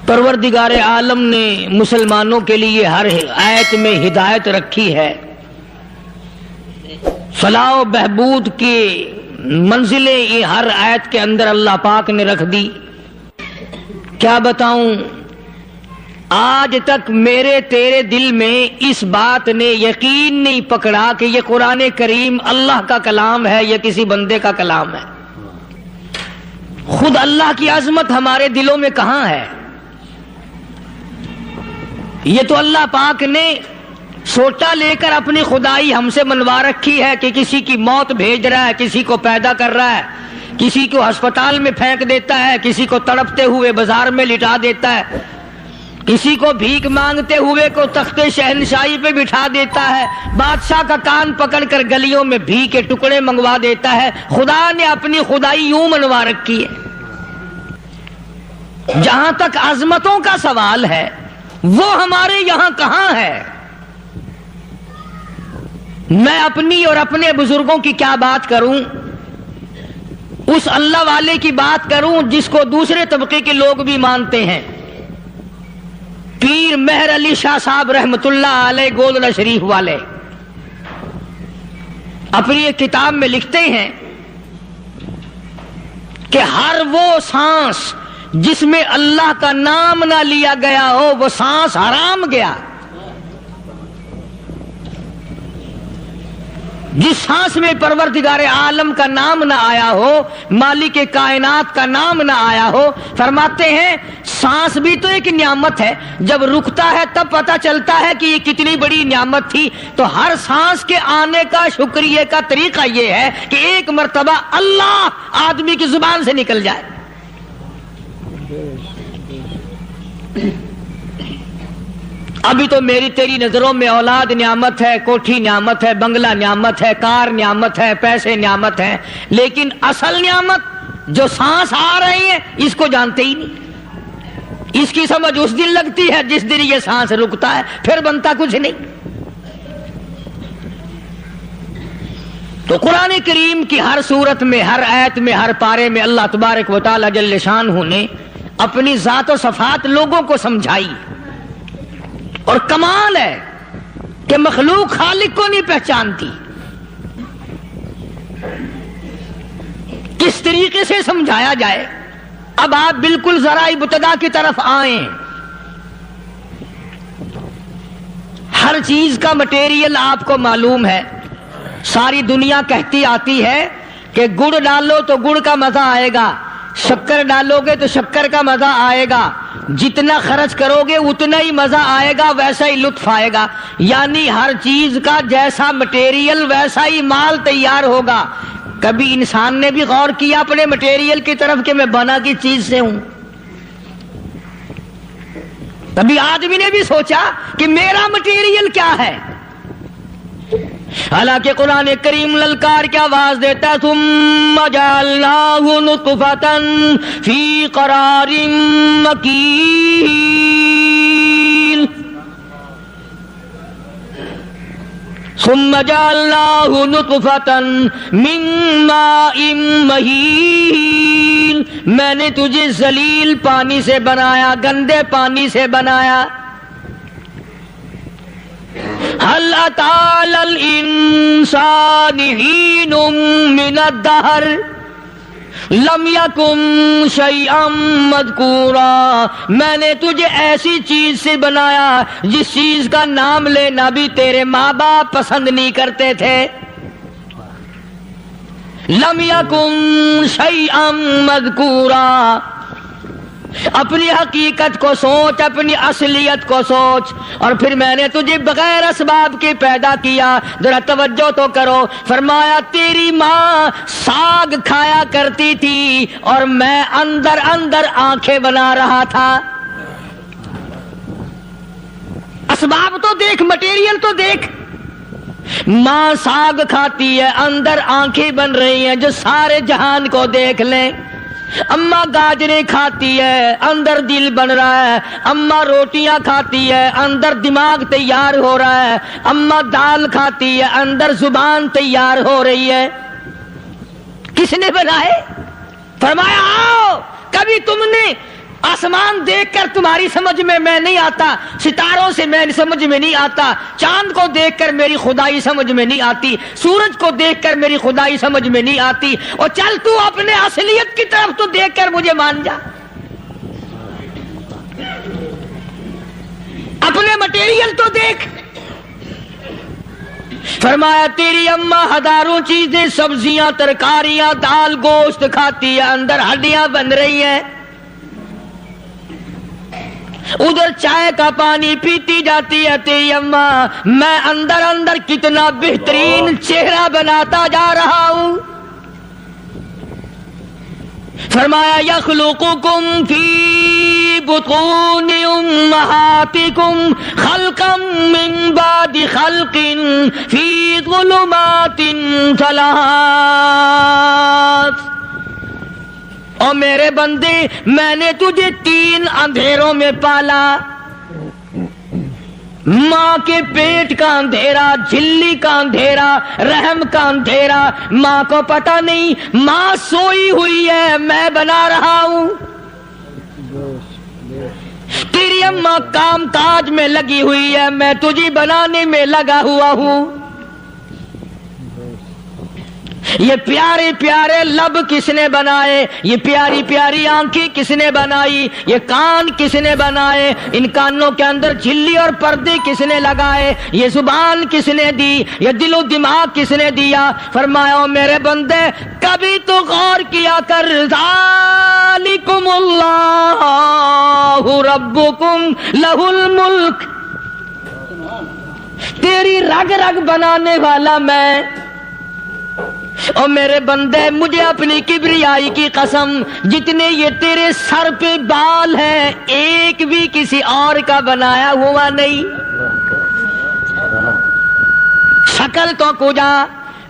پروردگار عالم نے مسلمانوں کے لیے ہر آیت میں ہدایت رکھی ہے، فلاح و بہبود کی منزلیں یہ ہر آیت کے اندر اللہ پاک نے رکھ دی۔ کیا بتاؤں، آج تک میرے تیرے دل میں اس بات نے یقین نہیں پکڑا کہ یہ قرآن کریم اللہ کا کلام ہے یا کسی بندے کا کلام ہے۔ خود اللہ کی عظمت ہمارے دلوں میں کہاں ہے؟ یہ تو اللہ پاک نے سوٹا لے کر اپنی خدائی ہم سے منوا رکھی ہے کہ کسی کی موت بھیج رہا ہے، کسی کو پیدا کر رہا ہے، کسی کو ہسپتال میں پھینک دیتا ہے، کسی کو تڑپتے ہوئے بازار میں لٹا دیتا ہے، کسی کو بھیک مانگتے ہوئے کو تخت شہنشاہی پہ بٹھا دیتا ہے، بادشاہ کا کان پکڑ کر گلیوں میں بھیک کے ٹکڑے منگوا دیتا ہے۔ خدا نے اپنی خدائی یوں منوا رکھی ہے۔ جہاں تک عظمتوں کا سوال ہے وہ ہمارے یہاں کہاں ہے؟ میں اپنی اور اپنے بزرگوں کی کیا بات کروں، اس اللہ والے کی بات کروں جس کو دوسرے طبقے کے لوگ بھی مانتے ہیں۔ پیر مہر علی شاہ صاحب رحمت اللہ علیہ گولڈا شریف والے اپنی ایک کتاب میں لکھتے ہیں کہ ہر وہ سانس جس میں اللہ کا نام نہ لیا گیا ہو وہ سانس حرام گیا۔ جس سانس میں پروردگار عالم کا نام نہ آیا ہو، مالک کائنات کا نام نہ آیا ہو، فرماتے ہیں سانس بھی تو ایک نعمت ہے، جب رکتا ہے تب پتہ چلتا ہے کہ یہ کتنی بڑی نعمت تھی۔ تو ہر سانس کے آنے کا شکریہ کا طریقہ یہ ہے کہ ایک مرتبہ اللہ آدمی کی زبان سے نکل جائے۔ ابھی تو میری تیری نظروں میں اولاد نعمت ہے، کوٹھی نعمت ہے، بنگلہ نعمت ہے، کار نعمت ہے، پیسے نعمت ہے، لیکن اصل نعمت جو سانس آ رہی ہے اس کو جانتے ہی نہیں۔ اس کی سمجھ اس دن لگتی ہے جس دن یہ سانس رکتا ہے، پھر بنتا کچھ نہیں۔ تو قرآن کریم کی ہر صورت میں، ہر آیت میں، ہر پارے میں اللہ تبارک و تعالی جل شانہ نے اپنی ذات و صفات لوگوں کو سمجھائی۔ اور کمال ہے کہ مخلوق خالق کو نہیں پہچانتی۔ کس طریقے سے سمجھایا جائے؟ اب آپ بالکل ذرا ابتدا کی طرف آئیں۔ ہر چیز کا مٹیریل آپ کو معلوم ہے۔ ساری دنیا کہتی آتی ہے کہ گڑ ڈالو تو گڑ کا مزہ آئے گا، شکر ڈالو گے تو شکر کا مزہ آئے گا، جتنا خرچ کرو گے اتنا ہی مزہ آئے گا، ویسا ہی لطف آئے گا۔ یعنی ہر چیز کا جیسا مٹیریل ویسا ہی مال تیار ہوگا۔ کبھی انسان نے بھی غور کیا اپنے مٹیریل کی طرف کہ میں بنا کی چیز سے ہوں؟ کبھی آدمی نے بھی سوچا کہ میرا مٹیریل کیا ہے؟ حالانکہ قرآن کریم للکار کی آواز دیتا ہے ثم جعلناہ نطفۃ فی قرار مکین، ثم جعلناہ نطفۃ من ماء مہین، میں نے تجھے ذلیل پانی سے بنایا، گندے پانی سے بنایا۔ هل أتى على الإنسان حين من الدهر لم يكن شيئا مذكورا، میں نے تجھے ایسی چیز سے بنایا جس چیز کا نام لینا بھی تیرے ماں باپ پسند نہیں کرتے تھے۔ لم يكن شيئا مذكورا، اپنی حقیقت کو سوچ، اپنی اصلیت کو سوچ۔ اور پھر میں نے تجھے بغیر اسباب کے پیدا کیا۔ ذرا توجہ تو کرو، فرمایا تیری ماں ساگ کھایا کرتی تھی اور میں اندر اندر آنکھیں بنا رہا تھا۔ اسباب تو دیکھ، مٹیریل تو دیکھ۔ ماں ساگ کھاتی ہے، اندر آنکھیں بن رہی ہیں جو سارے جہان کو دیکھ لیں۔ اماں گاجریں کھاتی ہے، اندر دل بن رہا ہے۔ اماں روٹیاں کھاتی ہے، اندر دماغ تیار ہو رہا ہے۔ اماں دال کھاتی ہے، اندر زبان تیار ہو رہی ہے۔ کس نے بنائے؟ فرمایا آؤ، کبھی تم نے آسمان دیکھ کر تمہاری سمجھ میں میں نہیں آتا، ستاروں سے میں سمجھ میں نہیں آتا، چاند کو دیکھ کر میری خدائی سمجھ میں نہیں آتی، سورج کو دیکھ کر میری خدائی سمجھ میں نہیں آتی، اور چل تو اپنے اصلیت کی طرف تو دیکھ کر مجھے مان جا، اپنے مٹیریل تو دیکھ۔ فرمایا تیری اماں ہزاروں چیزیں، سبزیاں، ترکاریاں، دال، گوشت کھاتی ہے، اندر ہڈیاں بن رہی ہیں، ادھر چائے کا پانی پیتی جاتی ہے تیری اماں، میں اندر اندر کتنا بہترین چہرہ بناتا جا رہا ہوں۔ فرمایا یخلقکم فی بطون امہاتکم خلقا من بعد خلق فی ظلمات ثلاث، اور میرے بندے میں نے تجھے 3 اندھیروں میں پالا، ماں کے پیٹ کا اندھیرا، جھلی کا اندھیرا، رحم کا اندھیرا، ماں کو پتہ نہیں ماں سوئی ہوئی ہے، میں بنا رہا ہوں، تیری اماں کام کاج میں لگی ہوئی ہے، میں تجھے بنانے میں لگا ہوا ہوں۔ یہ پیارے پیارے لب کس نے بنائے، یہ پیاری پیاری آنکھیں کس نے بنائی، یہ کان کس نے بنائے، ان کانوں کے اندر جھلی اور پردے کس نے لگائے، یہ زبان کس نے دی، یہ دل و دماغ کس نے دیا۔ فرمایا او میرے بندے کبھی تو غور کیا کر، ذالکم اللہ ربکم لہ الملک، تیری رگ رگ بنانے والا میں، اور میرے بندے مجھے اپنی کبریائی کی قسم، جتنے یہ تیرے سر پہ بال ہیں ایک بھی کسی اور کا بنایا ہوا نہیں، شکل تو کجا،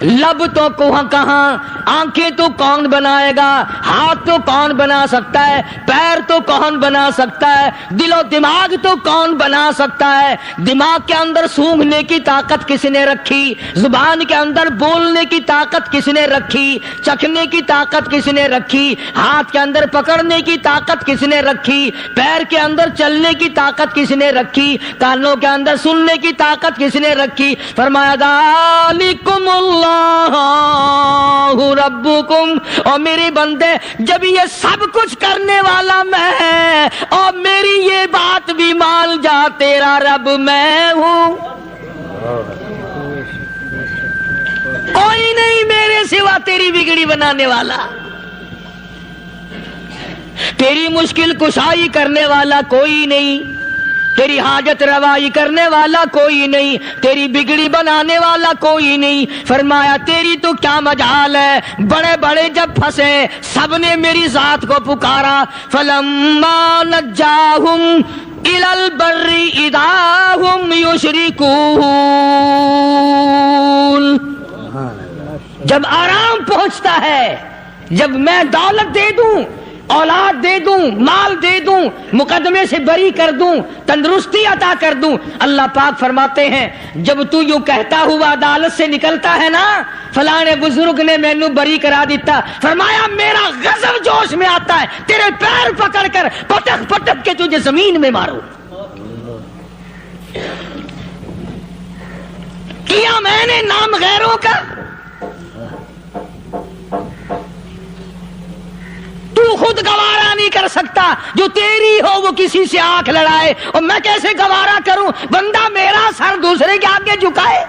لب تو کہاں، آنکھیں تو کون بنائے گا، ہاتھ تو کون بنا سکتا ہے، پیر تو کون بنا سکتا ہے، دل و دماغ تو کون بنا سکتا ہے، دماغ کے اندر سونگھنے کی طاقت کس نے رکھی، زبان کے اندر بولنے کی طاقت کس نے رکھی، چکھنے کی طاقت کس نے رکھی، ہاتھ کے اندر پکڑنے کی طاقت کس نے رکھی، پیر کے اندر چلنے کی طاقت کس نے رکھی، کانوں کے اندر سننے کی طاقت کس نے رکھی۔ فرمایا ذالکم اللہ ربکم، اور میرے بندے جب یہ سب کچھ کرنے والا میں، اور میری یہ بات بھی مان جا تیرا رب میں ہوں، کوئی نہیں میرے سوا تیری بگڑی بنانے والا، تیری مشکل کشائی کرنے والا کوئی نہیں، تیری حاجت روائی کرنے والا کوئی نہیں، تیری بگڑی بنانے والا کوئی نہیں۔ فرمایا تیری تو کیا مجال ہے، بڑے بڑے جب پھنسے سب نے میری ذات کو پکارا، فلما نجاہم الی البر اذا ہم یشرکون، جب آرام پہنچتا ہے، جب میں دولت دے دوں، اولاد دے دوں، مال دے دوں، مقدمے سے بری کر دوں، تندرستی عطا کر دوں، اللہ پاک فرماتے ہیں جب تو یوں کہتا ہوا عدالت سے نکلتا ہے نا، فلاں بزرگ نے مینوں بری کرا دیتا، فرمایا میرا غضب جوش میں آتا ہے، تیرے پیر پکڑ کر پٹک پٹک کے تجھے زمین میں ماروں۔ کیا میں نے نام غیروں کا، تو خود گوارا نہیں کر سکتا، جو تیری ہو وہ کسی سے آنکھ لڑائے، اور میں کیسے گوارا کروں بندہ میرا سر دوسرے کے آگے جھکائے۔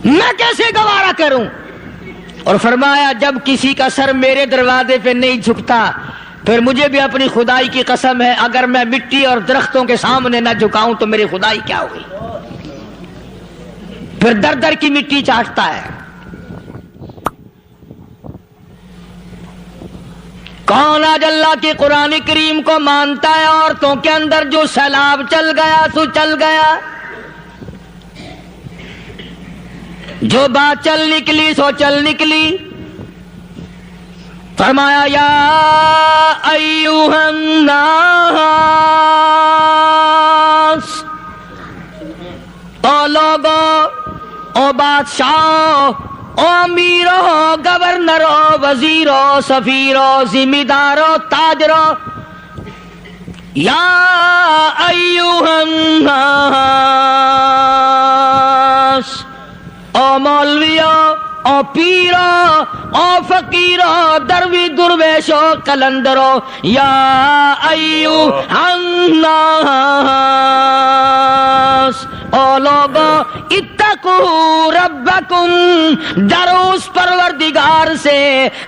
میں کیسے گوارا کروں؟ اور فرمایا جب کسی کا سر میرے دروازے پہ نہیں جھکتا، پھر مجھے بھی اپنی خدائی کی قسم ہے اگر میں مٹی اور درختوں کے سامنے نہ جھکاؤں تو میری خدائی کیا ہوئی؟ پھر در در کی مٹی چاٹتا ہے۔ کون آج اللہ کی قرآن کریم کو مانتا ہے؟ عورتوں کے اندر جو سیلاب چل گیا سو چل گیا، جو بات چل نکلی سو چل نکلی۔ فرمایا یا ایھا الناس، او لوگو، او بادشاہ، او امیر ہو، گورنر ہو، وزیر ہو، سفیر ہو، ذمہ دار ہو، تاجر ہو، یا ایھا الناس، او مولیو، او پیرو، او فقیرو، دروی درویشو، کلندرو، یا ایھا الناس، او لوگو اتقوا ربکم، ڈرو اس پروردگار سے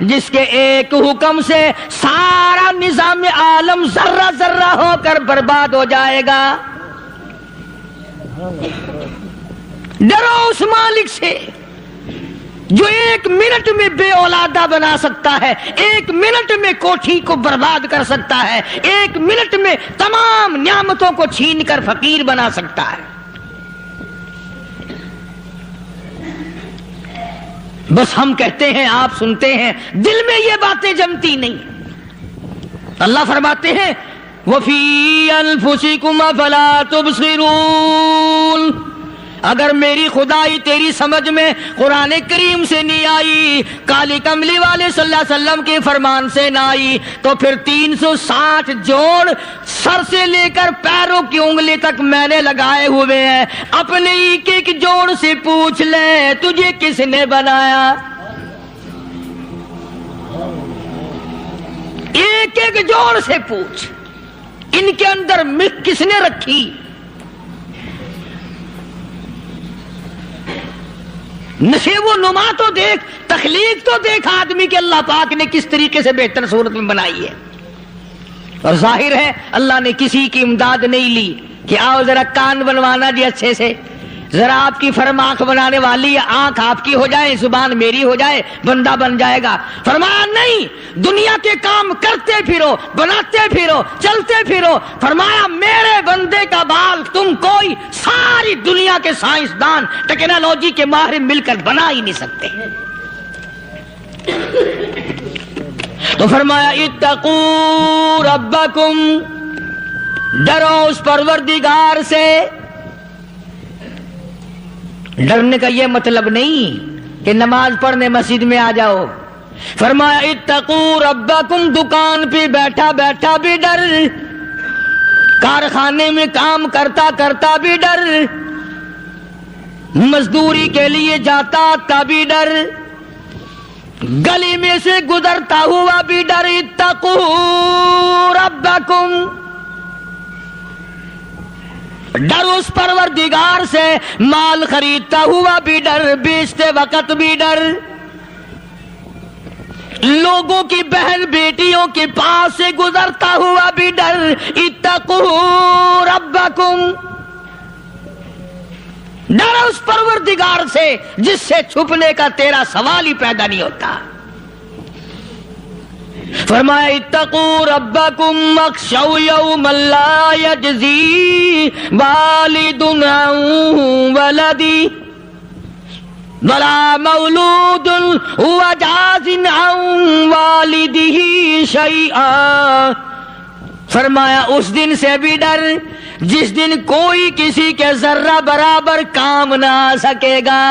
جس کے ایک حکم سے سارا نظام عالم ذرہ ذرہ ہو کر برباد ہو جائے گا۔ ڈرو اس مالک سے جو ایک منٹ میں بے اولادہ بنا سکتا ہے، ایک منٹ میں کوٹھی کو برباد کر سکتا ہے، ایک منٹ میں تمام نعمتوں کو چھین کر فقیر بنا سکتا ہے۔ بس ہم کہتے ہیں، آپ سنتے ہیں، دل میں یہ باتیں جمتی نہیں۔ اللہ فرماتے ہیں وَفِي أَنفُسِكُمْ أَفَلَا تُبْصِرُونَ، اگر میری خدائی تیری سمجھ میں قرآن کریم سے نہیں آئی، کالی کملی والے صلی اللہ علیہ وسلم کے فرمان سے نہ آئی، تو پھر 360 جوڑ سر سے لے کر پیروں کی انگلی تک میں نے لگائے ہوئے ہیں، اپنے ایک ایک جوڑ سے پوچھ لے تجھے کس نے بنایا، ایک ایک جوڑ سے پوچھ، ان کے اندر مکھ کس نے رکھی، نشیب و نما تو دیکھ، تخلیق تو دیکھ آدمی کے اللہ پاک نے کس طریقے سے بہتر صورت میں بنائی ہے۔ اور ظاہر ہے اللہ نے کسی کی امداد نہیں لی کہ آؤ ذرا کان بنوانا جی اچھے سے، ذرا آپ کی فرم آنکھ بنانے والی ہے، آنکھ آپ کی ہو جائے، زبان میری ہو جائے، بندہ بن جائے گا۔ فرمایا نہیں، دنیا کے کام کرتے پھرو، بناتے پھرو، چلتے پھرو۔ فرمایا میرے بندے کا بال تم کوئی ساری دنیا کے سائنسدان ٹیکنالوجی کے ماہر مل کر بنا ہی نہیں سکتے۔ تو فرمایا اتقوا ربکم، ڈرو اس پروردگار سے۔ ڈرنے کا یہ مطلب نہیں کہ نماز پڑھنے مسجد میں آ جاؤ۔ فرمایا اتقوا ربکم، دکان پہ بیٹھا بیٹھا بھی ڈر، کارخانے میں کام کرتا کرتا بھی ڈر، مزدوری کے لیے جاتا تبھی ڈر، گلی میں سے گزرتا ہوا بھی ڈر۔ اتقوا ربکم، ڈر اس پروردگار سے، مال خریدتا ہوا بھی ڈر، بیچتے وقت بھی ڈر، لوگوں کی بہن بیٹیوں کے پاس سے گزرتا ہوا بھی ڈر۔ اتقوا ربکم، ڈر اس پروردگار سے جس سے چھپنے کا تیرا سوال ہی پیدا نہیں ہوتا۔ فرمایا اتقوا ربکم واخشوا یوما لا یجزی والد عن ولدی ولا مولود هو جاز عن والدہ شیئا، فرمایا اس دن سے بھی ڈر جس دن کوئی کسی کے ذرہ برابر کام نہ آ سکے گا۔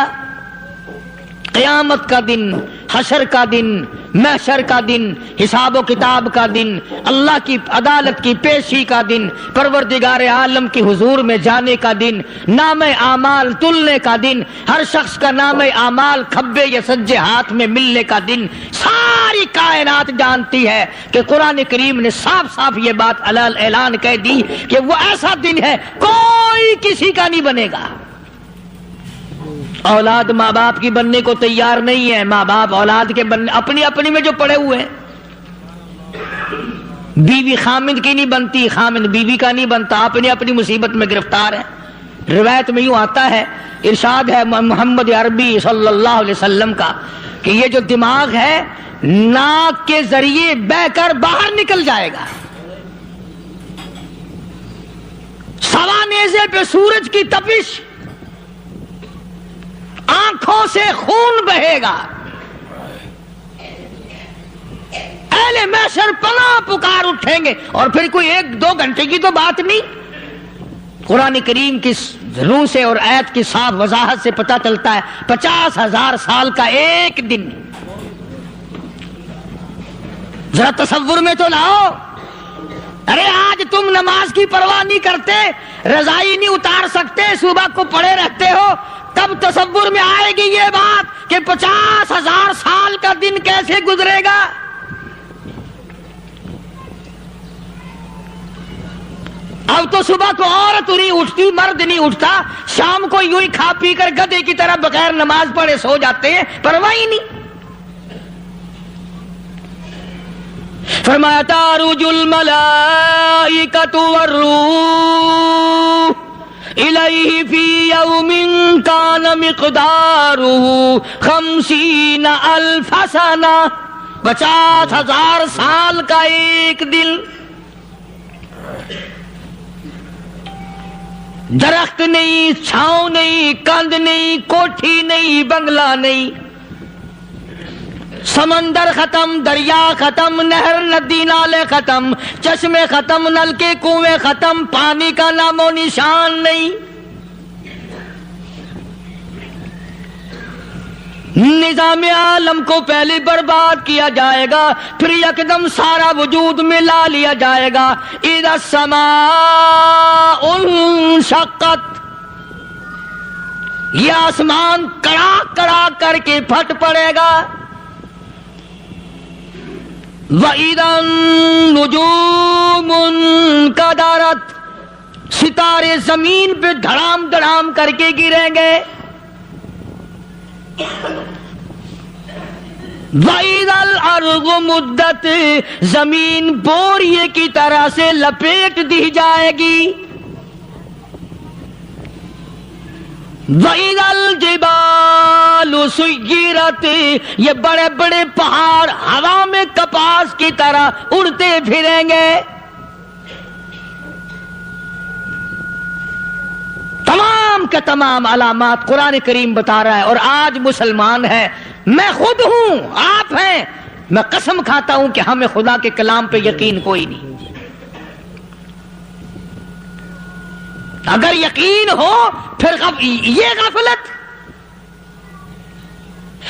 قیامت کا دن، حشر کا دن، محشر کا دن، حساب و کتاب کا دن، اللہ کی عدالت کی پیشی کا دن، پروردگار عالم کی حضور میں جانے کا دن، نام اعمال تلنے کا دن، ہر شخص کا نام اعمال کھبے یا سجے ہاتھ میں ملنے کا دن۔ ساری کائنات جانتی ہے کہ قرآن کریم نے صاف صاف یہ بات اعلان کہہ دی کہ وہ ایسا دن ہے کوئی کسی کا نہیں بنے گا۔ اولاد ماں باپ کی بننے کو تیار نہیں ہے، ماں باپ اولاد کے بننے اپنی اپنی میں جو پڑے ہوئے ہیں۔ بیوی خامند کی نہیں بنتی، خامند بیوی کا نہیں بنتا، اپنی اپنی مصیبت میں گرفتار ہے۔ روایت میں یوں آتا ہے، ارشاد ہے محمد عربی صلی اللہ علیہ وسلم کا کہ یہ جو دماغ ہے ناک کے ذریعے بہہ کر باہر نکل جائے گا، سوا نیزے پہ سورج کی تپش، آنکھوں سے خون بہے گا، اہل محشر پناہ پکار اٹھیں گے، اور پھر کوئی 1-2 گھنٹے کی تو بات نہیں، قرآن کریم کی روح سے اور آیت کی صاف وضاحت سے پتہ چلتا ہے 50,000 سال کا ایک دن. ذرا تصور میں تو لاؤ. ارے آج تم نماز کی پرواہ نہیں کرتے, رضائی نہیں اتار سکتے, صبح کو پڑے رہتے ہو, تب تصور میں آئے گی یہ بات کہ 50,000 سال کا دن کیسے گزرے گا. اب تو صبح کو عورت نہیں اٹھتی, مرد نہیں اٹھتا, شام کو یوں ہی کھا پی کر گدھے کی طرح بغیر نماز پڑھے سو جاتے ہیں, پرواہ ہی نہیں. فرمایا تعرج الملائکۃ والروح الیہ فی یوم کان مقدارہ 50,000 سنہ. 50,000 سال کا ایک دن. درخت نہیں, چھاؤں نہیں, کند نہیں, کوٹھی نہیں, بنگلہ نہیں, سمندر ختم, دریا ختم, نہر ندی نالے ختم, چشمے ختم, نلکے کنویں ختم, پانی کا نام و نشان نہیں. نظام عالم کو پہلے برباد کیا جائے گا, پھر یکدم سارا وجود میں لا لیا جائے گا. اذا السماء انشقت, یہ آسمان کڑاک کڑاک کر کے پھٹ پڑے گا. وَإِذَا النُّجُومُ انْكَدَرَتْ, ستارے زمین پہ دھڑام دھڑام کر کے گریں گے. وَإِذَا الْأَرْضُ مُدَّتْ, زمین بوریے کی طرح سے لپیٹ دی جائے گی. وَإِذَا الْجِبَالُ سُيِّرَتْ, یہ بڑے بڑے پہاڑ ہوا میں کپاس کی طرح اڑتے پھریں گے. تمام کے تمام علامات قرآن کریم بتا رہا ہے. اور آج مسلمان ہے, میں خود ہوں, آپ ہیں, میں قسم کھاتا ہوں کہ ہمیں خدا کے کلام پہ یقین کوئی نہیں. اگر یقین ہو پھر یہ غفلت.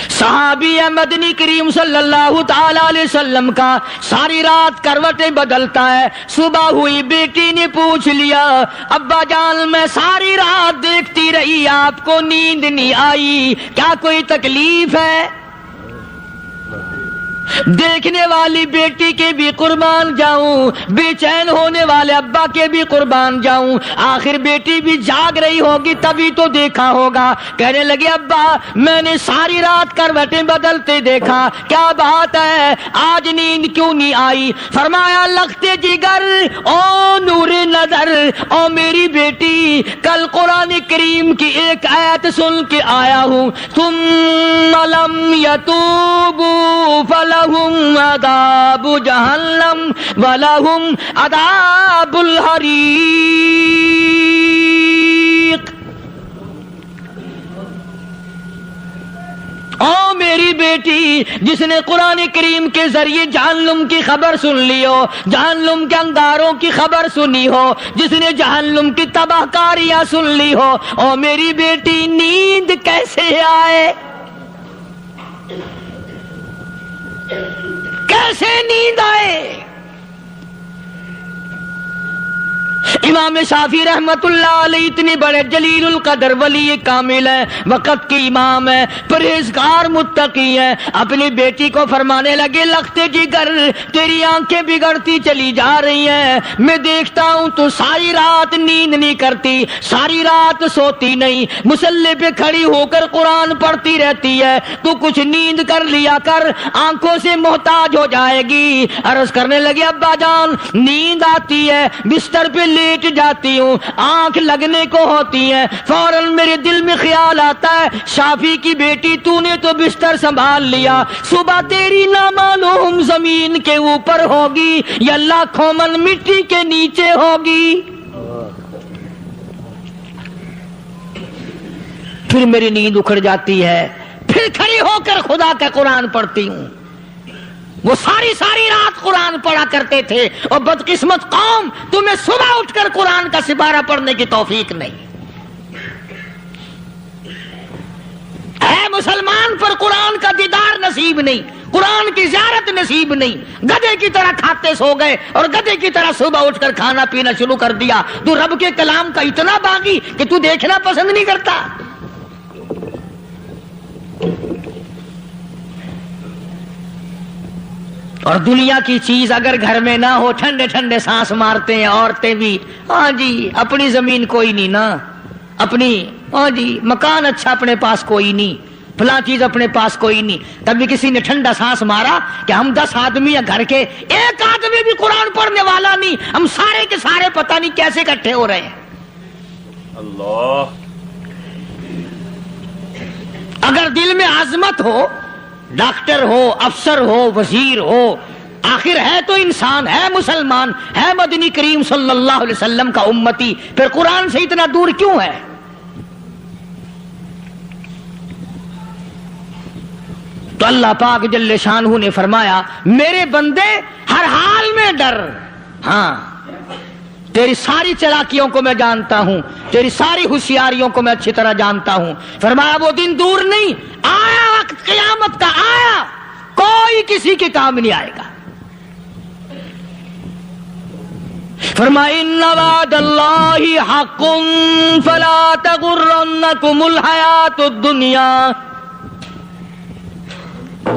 صحابی مدنی کریم صلی اللہ تعالی علیہ وسلم کا ساری رات کروٹیں بدلتا ہے. صبح ہوئی, بیٹی نے پوچھ لیا, ابا جان میں ساری رات دیکھتی رہی, آپ کو نیند نہیں آئی, کیا کوئی تکلیف ہے؟ دیکھنے والی بیٹی کے بھی قربان جاؤں, بے چین ہونے والے ابا کے بھی قربان جاؤں. آخر بیٹی بھی جاگ رہی ہوگی تبھی تو دیکھا ہوگا. کہنے لگے ابا میں نے ساری رات کروٹیں بدلتے دیکھا, کیا بات ہے, آج نیند کیوں نہیں آئی؟ فرمایا لختے جگر او نور نظر, او میری بیٹی کل قرآن کریم کی ایک آیت سن کے آیا ہوں, ثم لم یتوبوا فلہم عذاب جہنم ولہم عذاب الحریق. او میری بیٹی, جس نے قرآن کریم کے ذریعے جہنم کی خبر سن لی ہو, جہنم کے انگاروں کی خبر سنی ہو, جس نے جہنم کی تباہ کاریاں سن لی ہو, او میری بیٹی نیند کیسے آئے؟ کیسے نیند آئے؟ امام شافعی رحمت اللہ علیہ اتنے بڑے جلیل القدر ولی کامل ہے, وقت کے امام ہے, پرہیزگار متقی ہے. اپنی بیٹی کو فرمانے لگے لختے جگر تیری آنکھیں بگڑتی چلی جا رہی ہیں, میں دیکھتا ہوں تو ساری رات نیند نہیں کرتی, ساری رات سوتی نہیں, مصلی پہ کھڑی ہو کر قرآن پڑھتی رہتی ہے, تو کچھ نیند کر لیا کر, آنکھوں سے محتاج ہو جائے گی. عرض کرنے لگے ابا جان نیند آتی ہے, بستر پہ لیٹ جاتی ہوں, آنکھ لگنے کو ہوتی ہے, فوراً میرے دل میں خیال آتا ہے شافی کی بیٹی تو نے تو بستر سنبھال لیا, صبح تیری نامعلوم زمین کے اوپر ہوگی یا لاکھوں من مٹی کے نیچے ہوگی. پھر میری نیند اکھڑ جاتی ہے, پھر کھڑی ہو کر خدا کا قرآن پڑھتی ہوں. وہ ساری رات قرآن پڑھا کرتے تھے, اور بدقسمت قوم تمہیں صبح اٹھ کر قرآن کا سپارہ پڑھنے کی توفیق نہیں. ہے مسلمان پر قرآن کا دیدار نصیب نہیں، قرآن کی زیارت نصیب نہیں، گدھے کی طرح کھاتے سو گئے اور گدھے کی طرح صبح اٹھ کر کھانا پینا شروع کر دیا۔ تو رب کے کلام کا اتنا باغی کہ تو دیکھنا پسند نہیں کرتا۔ اور دنیا کی چیز اگر گھر میں نہ ہو، ٹھنڈے ٹھنڈے سانس مارتے ہیں عورتیں بھی، ہاں جی اپنی زمین کوئی نہیں نا، اپنی ہاں جی مکان اچھا اپنے پاس کوئی نہیں، فلاں چیز اپنے پاس کوئی نہیں۔ تب بھی کسی نے ٹھنڈا سانس مارا کہ ہم 10 آدمی ہیں گھر کے، ایک آدمی بھی قرآن پڑھنے والا نہیں، ہم سارے کے سارے پتہ نہیں کیسے اکٹھے ہو رہے ہیں۔ اللہ، اگر دل میں عظمت ہو، ڈاکٹر ہو، افسر ہو، وزیر ہو، آخر ہے تو انسان، ہے مسلمان، ہے مدنی کریم صلی اللہ علیہ وسلم کا امتی، پھر قرآن سے اتنا دور کیوں ہے؟ تو اللہ پاک جل شانہ نے فرمایا میرے بندے ہر حال میں ڈر، ہاں تیری ساری چلاکیوں کو میں جانتا ہوں، تیری ساری ہوشیاریوں کو میں اچھی طرح جانتا ہوں۔ فرمایا وہ دن دور نہیں، آیا وقت قیامت کا، آیا، کوئی کسی کے کام نہیں آئے گا۔ فرمایا ان وعد اللہ حق فلا تغرنکم الحیات الدنیا۔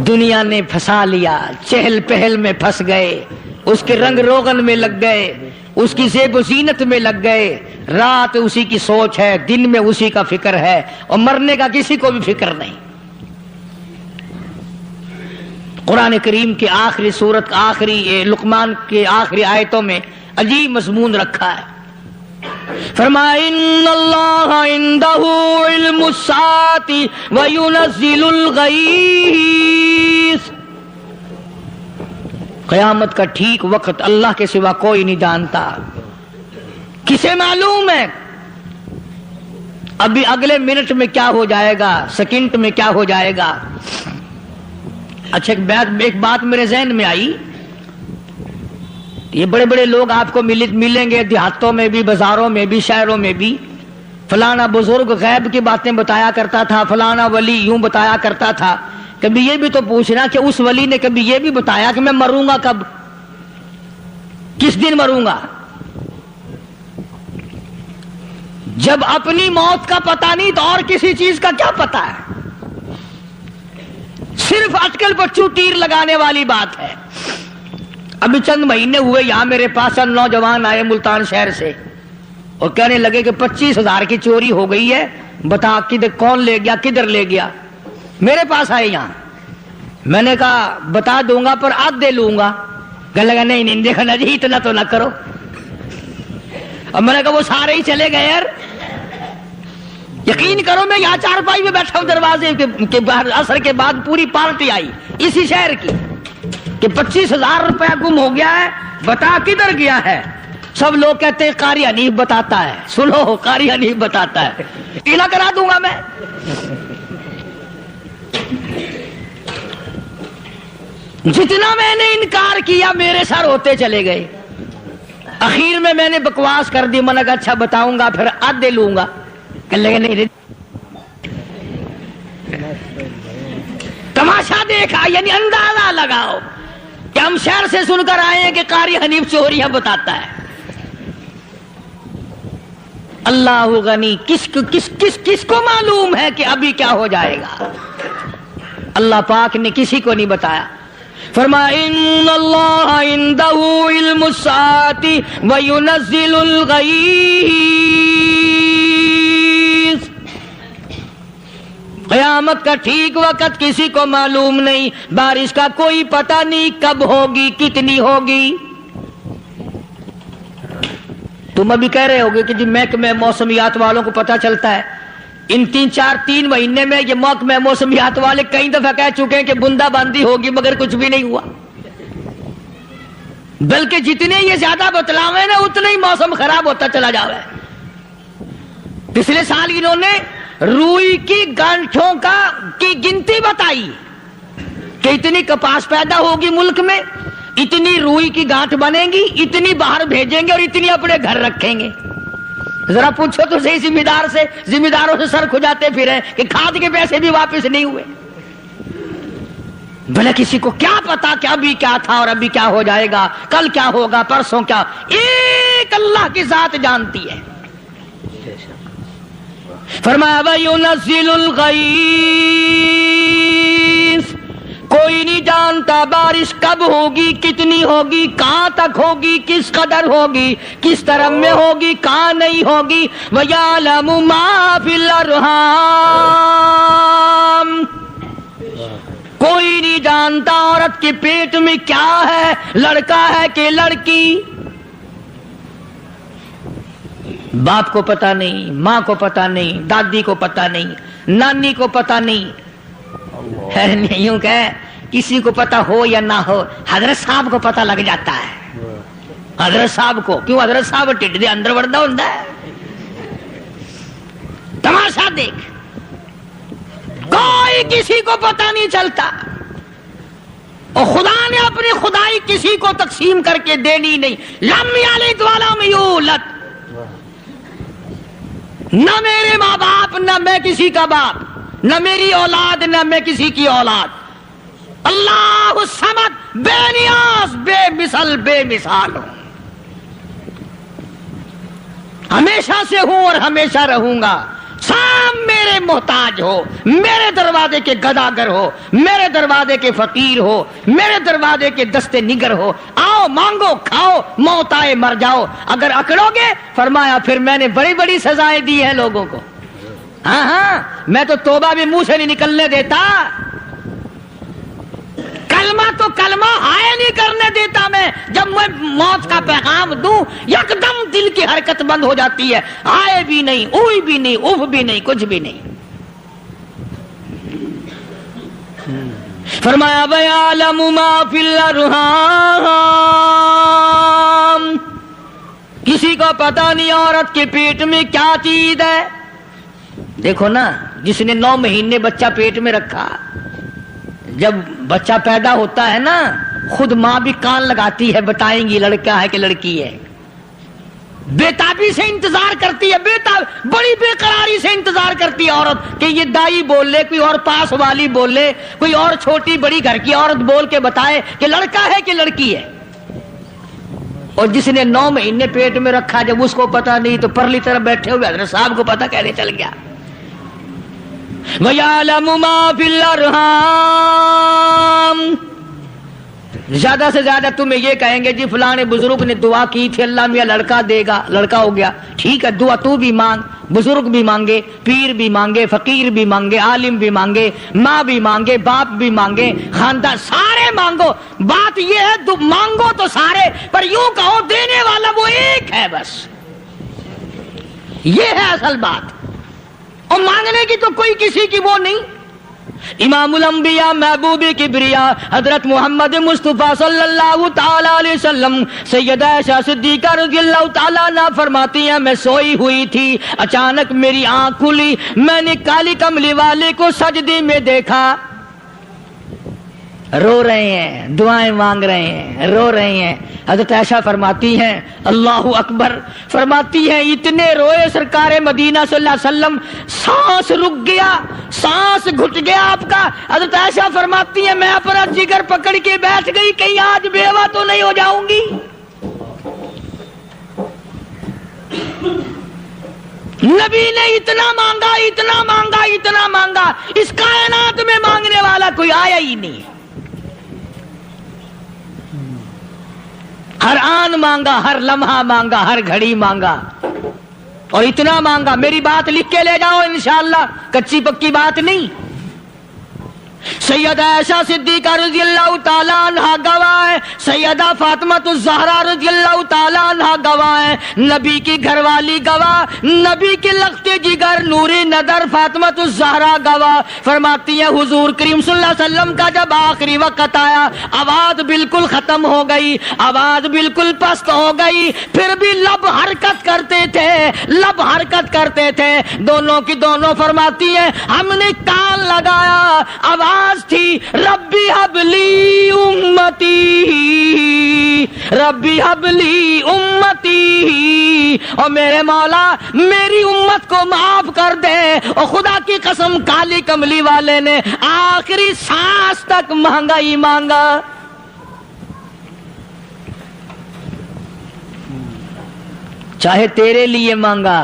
دنیا نے پھنسا لیا، چہل پہل میں پھنس گئے، اس کے رنگ روغن میں لگ گئے، اس کی زیب و زینت میں لگ گئے، رات اسی کی سوچ ہے، دن میں اسی کا فکر ہے، اور مرنے کا کسی کو بھی فکر نہیں۔ قرآن کریم کے آخری سورت، آخری لقمان کے آخری آیتوں میں عجیب مضمون رکھا ہے۔ فرمایا ان اللہ عندہ علم الساعۃ وینزل الغیث۔ قیامت کا ٹھیک وقت اللہ کے سوا کوئی نہیں جانتا۔ کسے معلوم ہے ابھی اگلے منٹ میں کیا ہو جائے گا، سیکنڈ میں کیا ہو جائے گا؟ اچھا ایک بات میرے ذہن میں آئی، یہ بڑے بڑے لوگ آپ کو ملیں گے دیہاتوں میں بھی، بازاروں میں بھی، شہروں میں بھی، فلانا بزرگ غیب کی باتیں بتایا کرتا تھا، فلانا ولی یوں بتایا کرتا تھا۔ کبھی یہ بھی تو پوچھنا کہ اس ولی نے کبھی یہ بھی بتایا کہ میں مروں گا کب، کس دن مروں گا؟ جب اپنی موت کا پتہ نہیں تو اور کسی چیز کا کیا پتہ ہے؟ صرف اٹکل پچو تیر لگانے والی بات ہے۔ ابھی چند مہینے ہوئے یہاں میرے پاس نوجوان آئے ملتان شہر سے اور کہنے لگے کہ 25,000 کی چوری ہو گئی ہے، بتا کدھر کون لے گیا، کدھر لے گیا؟ میرے پاس آئے یہاں، میں نے کہا بتا دوں گا پر آدھے لوں گا۔ کہنے لگا نہیں نہیں دیکھا نا جی اتنا تو نہ کرو۔ اور میں نے کہا وہ سارے ہی چلے گئے یار، یقین کرو میں یہاں چارپائی میں بیٹھا ہوں دروازے کے باہر، عصر کے بعد پوری پارٹی آئی اسی شہر کی کہ 25,000 روپیہ گم ہو گیا ہے، بتا کدھر گیا ہے؟ سب لوگ کہتے ہیں قاری حنیف بتاتا ہے، سنو قاری حنیف بتاتا ہے، ٹیلا کرا دوں گا میں۔ جتنا میں نے انکار کیا میرے سر ہوتے چلے گئے، اخیر میں نے بکواس کر دی، میں نے کہا اچھا بتاؤں گا پھر آدھے لوں گا۔ کہنے لگے نہیں تماشا دیکھا، یعنی اندازہ لگاؤ کہ ہم شہر سے سن کر آئے ہیں کہ قاری حنیف چوریاں بتاتا ہے۔ اللہ غنی، کس کو معلوم ہے کہ ابھی کیا ہو جائے گا؟ اللہ پاک نے کسی کو نہیں بتایا۔ فرمایا ان اللہ عندہ علم الساعۃ وینزل الغیث۔ قیامت کا ٹھیک وقت کسی کو معلوم نہیں، بارش کا کوئی پتہ نہیں کب ہوگی، کتنی ہوگی۔ تم ابھی کہہ رہے ہوگے کہ جی محکمہ موسمیات والوں کو پتہ چلتا ہے، ان 3 مہینے میں یہ محکمہ موسمیات والے کئی دفعہ کہہ چکے ہیں کہ بندہ باندی ہوگی، مگر کچھ بھی نہیں ہوا۔ بلکہ جتنے یہ زیادہ بتلاوے نا اتنا ہی موسم خراب ہوتا چلا جاوے۔ پچھلے سال انہوں نے روئی کی گانٹھوں کی گنتی بتائی کہ اتنی کپاس پیدا ہوگی ملک میں، اتنی روئی کی گانٹھ بنے گی، اتنی باہر بھیجیں گے اور اتنی اپنے گھر رکھیں گے۔ ذرا پوچھو تو صحیح ذمہ داروں سے سر کھجاتے پھرے کہ کھاد کے پیسے بھی واپس نہیں ہوئے. بھلا کسی کو کیا پتا کہ ابھی کیا تھا اور ابھی کیا ہو جائے گا, کل کیا ہوگا, پرسوں کیا. ایک اللہ کی ذات جانتی ہے. فرمایا وَيُنَزِّلُ الْغَيْثَ, کوئی نہیں جانتا بارش کب ہوگی, کتنی ہوگی, کہاں تک ہوگی, کس قدر ہوگی, کس طرح میں ہوگی, کہاں نہیں ہوگی. وَيَعْلَمُ مَا فِي الْأَرْحَامِ, کوئی نہیں جانتا عورت کے پیٹ میں کیا ہے, لڑکا ہے کہ لڑکی. باپ کو پتا نہیں, ماں کو پتا نہیں, دادی کو پتا نہیں, نانی کو پتا نہیں. یوں کہ کسی کو پتا ہو یا نہ ہو, حضرت صاحب کو پتا لگ جاتا ہے. حضرت صاحب کو کیوں, حضرت صاحب ٹھڈ دے اندر وڑدا ہوندا ہے. تماشا دیکھ, کوئی کسی کو پتا نہیں چلتا. اور خدا نے اپنی خدائی کسی کو تقسیم کر کے دینی نہیں. لم یلد ولم یولد, نہ میرے ماں باپ, نہ میں کسی کا باپ, نہ میری اولاد, نہ میں کسی کی اولاد. اللہ الصمد, بے نیاز, بے مثل, بے مثال ہوں. ہمیشہ سے ہوں اور ہمیشہ رہوں گا. سام میرے محتاج ہو, میرے دروازے کے گداگر ہو, میرے دروازے کے فقیر ہو, میرے دروازے کے دستے نگر ہو. آؤ مانگو کھاؤ, موت آئے مر جاؤ. اگر اکڑو گے, فرمایا پھر میں نے بڑی بڑی سزائیں دی ہیں لوگوں کو. ہاں میں تو توبہ بھی منہ سے نہیں نکلنے دیتا, کلمہ تو کلمہ ہائے نہیں کرنے دیتا میں. جب میں موت کا پیغام دوں یکدم دل کی حرکت بند ہو جاتی ہے. آئے بھی نہیں, اوئی بھی نہیں, اف بھی نہیں, کچھ بھی نہیں. فرمایا وَيَعْلَمُ مَا فِي الْأَرْحَامِ, کسی کو پتا نہیں عورت کے پیٹ میں کیا چیز ہے. دیکھو نا, جس نے 9 مہینے بچہ پیٹ میں رکھا, جب بچہ پیدا ہوتا ہے نا, خود ماں بھی کان لگاتی ہے, بتائیں گی لڑکا ہے کہ لڑکی ہے. بےتابی سے انتظار کرتی ہے, بڑی بے قراری سے انتظار کرتی ہے عورت کہ یہ دائی بول لے, کوئی اور پاس والی بول لے, کوئی اور چھوٹی بڑی گھر کی عورت بول کے بتائے کہ لڑکا ہے کہ لڑکی ہے. اور جس نے 9 مہینے پیٹ میں رکھا, جب اس کو پتا نہیں تو پرلی طرف بیٹھے ہوئے حضرت صاحب کو پتا کیسے چل گیا. وَيَعْلَمُ مَا فِي الْأَرْحَامِ, زیادہ سے زیادہ تمہیں یہ کہیں گے جی فلاں بزرگ نے دعا کی تھی, اللہ میاں لڑکا دے گا, لڑکا ہو گیا. ٹھیک ہے, دعا تو بھی مانگ, بزرگ بھی مانگے, پیر بھی مانگے, فقیر بھی مانگے, عالم بھی مانگے, ماں بھی مانگے, باپ بھی مانگے, خاندان سارے مانگو. بات یہ ہے مانگو تو سارے, پر یوں کہو دینے والا وہ ایک ہے بس. یہ ہے اصل بات. اور مانگنے کی تو کوئی کسی کی وہ نہیں. امام الانبیاء محبوب کبریا حضرت محمد مصطفیٰ صلی اللہ تعالی علیہ وسلم سیدہ عائشہ صدیقہ رضی اللہ تعالی عنہا فرماتی ہیں, میں سوئی ہوئی تھی, اچانک میری آنکھ کھلی, میں نے کالی کملی والے کو سجدے میں دیکھا. رو رہے ہیں, دعائیں مانگ رہے ہیں, رو رہے ہیں. حضرت عائشہ فرماتی ہیں اللہ اکبر, فرماتی ہیں اتنے روئے سرکار مدینہ صلی اللہ علیہ وسلم, سانس رک گیا, سانس گھٹ گیا آپ کا. حضرت عائشہ فرماتی ہیں میں اپنا جگر پکڑ کے بیٹھ گئی, کہیں آج بیوہ تو نہیں ہو جاؤں گی. نبی نے اتنا مانگا, اتنا مانگا, اتنا مانگا, اس کائنات میں مانگنے والا کوئی آیا ہی نہیں. ہر آن مانگا, ہر لمحہ مانگا, ہر گھڑی مانگا, اور اتنا مانگا. میری بات لکھ کے لے جاؤ انشاءاللہ, کچی پکی بات نہیں. سیدہ عائشہ صدیقہ رضی اللہ تعالیٰ عنہا گواہ ہے, سیدہ فاطمہ الزہرا رضی اللہ تعالیٰ عنہا گواہ ہے, نبی کی گھر والی گواہ, نبی کے لختے جگر نوری نظر فاطمہ الزہرا گواہ. فرماتی ہیں حضور کریم صلی اللہ علیہ وسلم کا جب آخری وقت آیا, آواز بالکل ختم ہو گئی, آواز بالکل پست ہو گئی, پھر بھی لب حرکت کرتے تھے, لب حرکت کرتے تھے, دونوں کی دونوں. فرماتی ہیں ہم نے کان لگایا, آواز تھی ربی حبلی امتی, ربی حبلی امتی, اور میرے مولا میری امت کو معاف کر دے. اور خدا کی قسم کالی کملی والے نے آخری سانس تک مانگا ہی مانگا. چاہے تیرے لیے مانگا,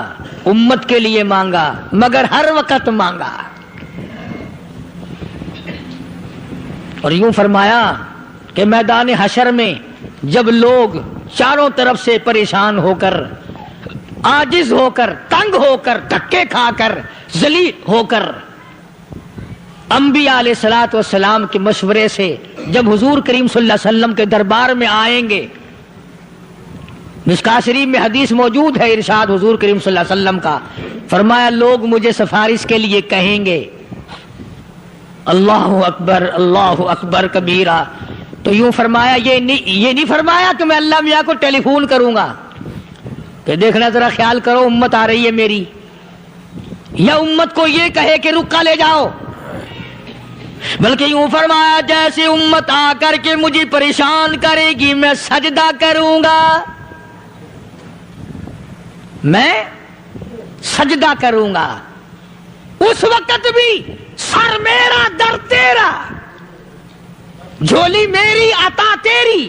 امت کے لیے مانگا, مگر ہر وقت مانگا. اور یوں فرمایا کہ میدان حشر میں جب لوگ چاروں طرف سے پریشان ہو کر, عاجز ہو کر, تنگ ہو کر, دھکے کھا کر, ذلیل ہو کر انبیاء علیہ الصلوۃ والسلام کے مشورے سے جب حضور کریم صلی اللہ علیہ وسلم کے دربار میں آئیں گے, مشکاۃ شریف میں حدیث موجود ہے, ارشاد حضور کریم صلی اللہ علیہ وسلم کا, فرمایا لوگ مجھے سفارش کے لیے کہیں گے اللہ اکبر کبیرہ. تو یوں فرمایا, یہ نہیں فرمایا کہ میں اللہ میاں کو ٹیلی فون کروں گا کہ دیکھنا ذرا خیال کرو امت آ رہی ہے میری, یا امت کو یہ کہے کہ رکا لے جاؤ, بلکہ یوں فرمایا جیسے امت آ کر کے مجھے پریشان کرے گی میں سجدہ کروں گا, میں سجدہ کروں گا. اس وقت بھی سر میرا در تیرا, جھولی میری عطا تیری.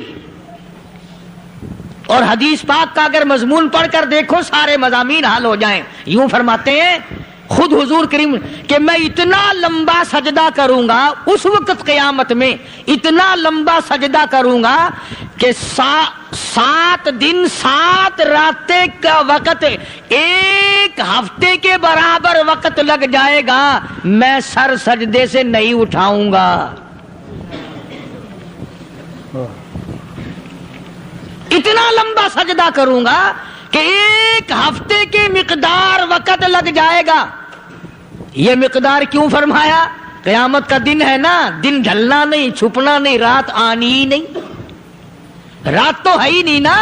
اور حدیث پاک کا اگر مضمون پڑھ کر دیکھو سارے مضامین حل ہو جائیں. یوں فرماتے ہیں خود حضور کریم کہ میں اتنا لمبا سجدہ کروں گا اس وقت قیامت میں, اتنا لمبا سجدہ کروں گا کہ 7 دن 7 راتیں کا وقت 1 ہفتے کے برابر وقت لگ جائے گا, میں سر سجدے سے نہیں اٹھاؤں گا. اتنا لمبا سجدہ کروں گا کہ 1 ہفتے کی مقدار وقت لگ جائے گا. یہ مقدار کیوں فرمایا؟ قیامت کا دن ہے نا, دن ڈھلنا نہیں, چھپنا نہیں, رات آنی ہی نہیں, رات تو ہے ہی نہیں نا,